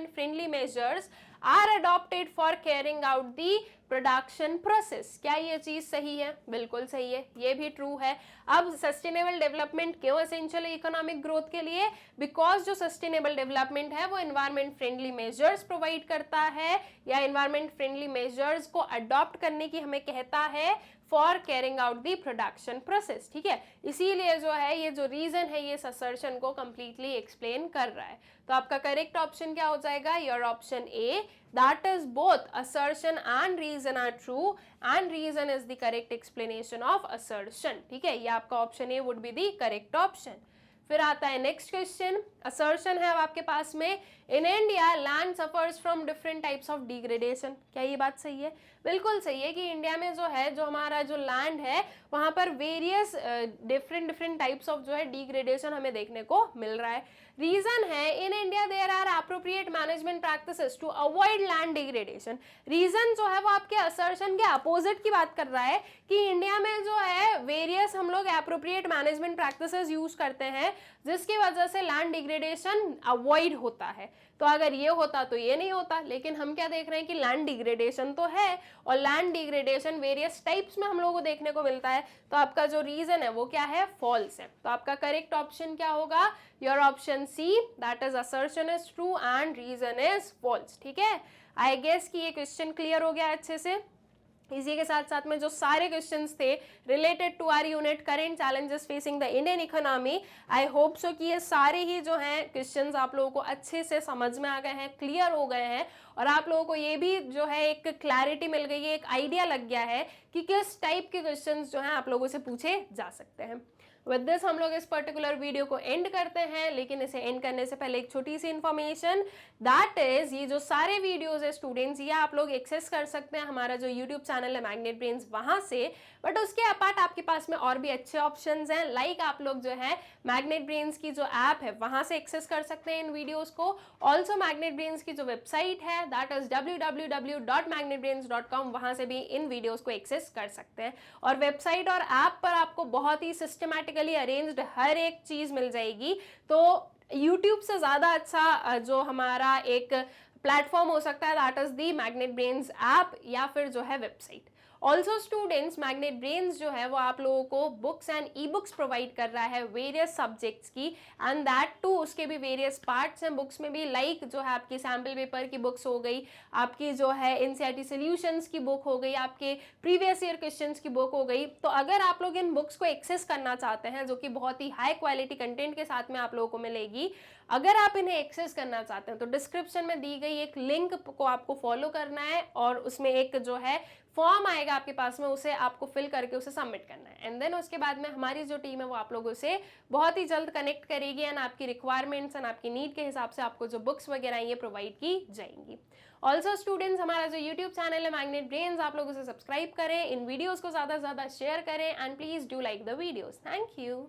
friendly measures are adopted for carrying out the production process. क्या ये चीज सही है? बिल्कुल सही है, ये भी ट्रू है। अब सस्टेनेबल डेवलपमेंट क्यों एसेंशियल है इकोनॉमिक ग्रोथ के लिए? बिकॉज जो सस्टेनेबल डेवलपमेंट है वो एनवायरमेंट फ्रेंडली मेजर्स प्रोवाइड करता है या एनवायरमेंट फ्रेंडली मेजर्स को अडॉप्ट करने की हमें कहता है for carrying out the production process, ठीक है? इसीलिए जो है ये जो रीजन है ये असर्शन को कंप्लीटली एक्सप्लेन कर रहा है। तो आपका करेक्ट ऑप्शन क्या हो जाएगा? Your option A, that is both assertion and reason are true and reason is the correct explanation of assertion, ठीक है? ये आपका option A would be the correct option। फिर आता है नेक्स्ट क्वेश्चन, असर्शन है अब आपके पास में, in India land suffers from different types of degradation. क्या ये बात सही है? बिल्कुल सही है कि इंडिया में जो है जो हमारा जो लैंड है वहाँ पर वेरियस डिफरेंट टाइप्स ऑफ जो है डिग्रेडेशन हमें देखने को मिल रहा है। रीजन है in India there are appropriate management practices to avoid land degradation. Reason जो है वो आपके असर्शन के अपोजिट की बात कर रहा है कि इंडिया में जो है वेरियस हम लोग एप्रोप्रिएट मैनेजमेंट प्रैक्टिसेस यूज करते हैं जिसकी वजह से लैंड डिग्रेडेशन अवॉइड होता है। तो अगर ये होता तो ये नहीं होता, लेकिन हम क्या देख रहे हैं कि लैंड डिग्रेडेशन तो है और लैंड डिग्रेडेशन वेरियस टाइप्स में हम लोगों को देखने को मिलता है। तो आपका जो रीजन है वो क्या है? फॉल्स है। तो आपका करेक्ट ऑप्शन क्या होगा? Your option C, that is assertion is true and reason is false, ठीक है? आई गेस कि ये क्वेश्चन क्लियर हो गया अच्छे से। इसी के साथ साथ में जो सारे क्वेश्चंस थे related to our unit current challenges facing the Indian economy, I hope so कि ये सारे ही जो हैं क्वेश्चंस आप लोगों को अच्छे से समझ में आ गए हैं, क्लियर हो गए हैं और आप लोगों को ये भी जो है एक क्लैरिटी मिल गई है, एक आइडिया लग गया है कि किस टाइप के क्वेश्चंस जो हैं आप लोगों से पूछे जा सकते हैं। विद दिस हम लोग इस पर्टिकुलर वीडियो को एंड करते हैं, लेकिन इसे एंड करने से पहले एक छोटी सी इन्फॉर्मेशन, दैट इज ये जो सारे वीडियोस है स्टूडेंट्स ये आप लोग एक्सेस कर सकते हैं हमारा जो यूट्यूब चैनल है मैग्नेट ब्रेन्स वहां से। बट उसके अपार्ट आपके पास में और भी अच्छे ऑप्शंस हैं, लाइक आप लोग जो है मैग्नेट ब्रेन्स की जो ऐप है वहां से एक्सेस कर सकते हैं इन वीडियोस को। ऑल्सो मैग्नेट ब्रेन्स की जो वेबसाइट है दैट इज www.magnetbrains.com, वहां से भी इन वीडियोस को एक्सेस कर सकते हैं। और वेबसाइट और ऐप पर आपको बहुत ही सिस्टमैटिकली अरेंज्ड हर एक चीज मिल जाएगी। तो YouTube से ज़्यादा अच्छा जो हमारा एक प्लेटफॉर्म हो सकता है that is the magnet brains app या फिर जो है website. Also students magnet brains जो है वो आप लोगों को books and e books provide कर रहा है वेरियस सब्जेक्ट्स की, एंड दैट टू उसके भी वेरियस पार्ट्स हैं बुक्स में भी, लाइक जो है आपकी सैम्पल पेपर की बुक्स हो गई, आपकी जो है एनसीईआरटी सॉल्यूशंस की बुक हो गई, आपके प्रीवियस ईयर क्वेश्चंस की बुक हो गई। तो अगर आप लोग इन बुक्स को एक्सेस करना चाहते हैं जो कि बहुत ही हाई क्वालिटी कंटेंट के साथ में आप लोगों को मिलेगी, अगर आप इन्हें एक्सेस करना चाहते हैं तो डिस्क्रिप्शन में दी गई एक लिंक को आपको फॉलो करना है और उसमें एक जो है फॉर्म आएगा आपके पास में, उसे आपको फिल करके उसे सबमिट करना है। एंड देन उसके बाद में हमारी जो टीम है वो आप लोगों से बहुत ही जल्द कनेक्ट करेगी एंड आपकी रिक्वायरमेंट्स एंड आपकी नीड के हिसाब से आपको जो बुक्स वगैरह ये प्रोवाइड की जाएंगी। ऑल्सो स्टूडेंट्स, हमारा जो यूट्यूब चैनल है मैग्नेट ब्रेन्स, आप लोग उसे सब्सक्राइब करें, इन वीडियोज़ को ज़्यादा से ज़्यादा शेयर करें and please do like the videos. Thank you.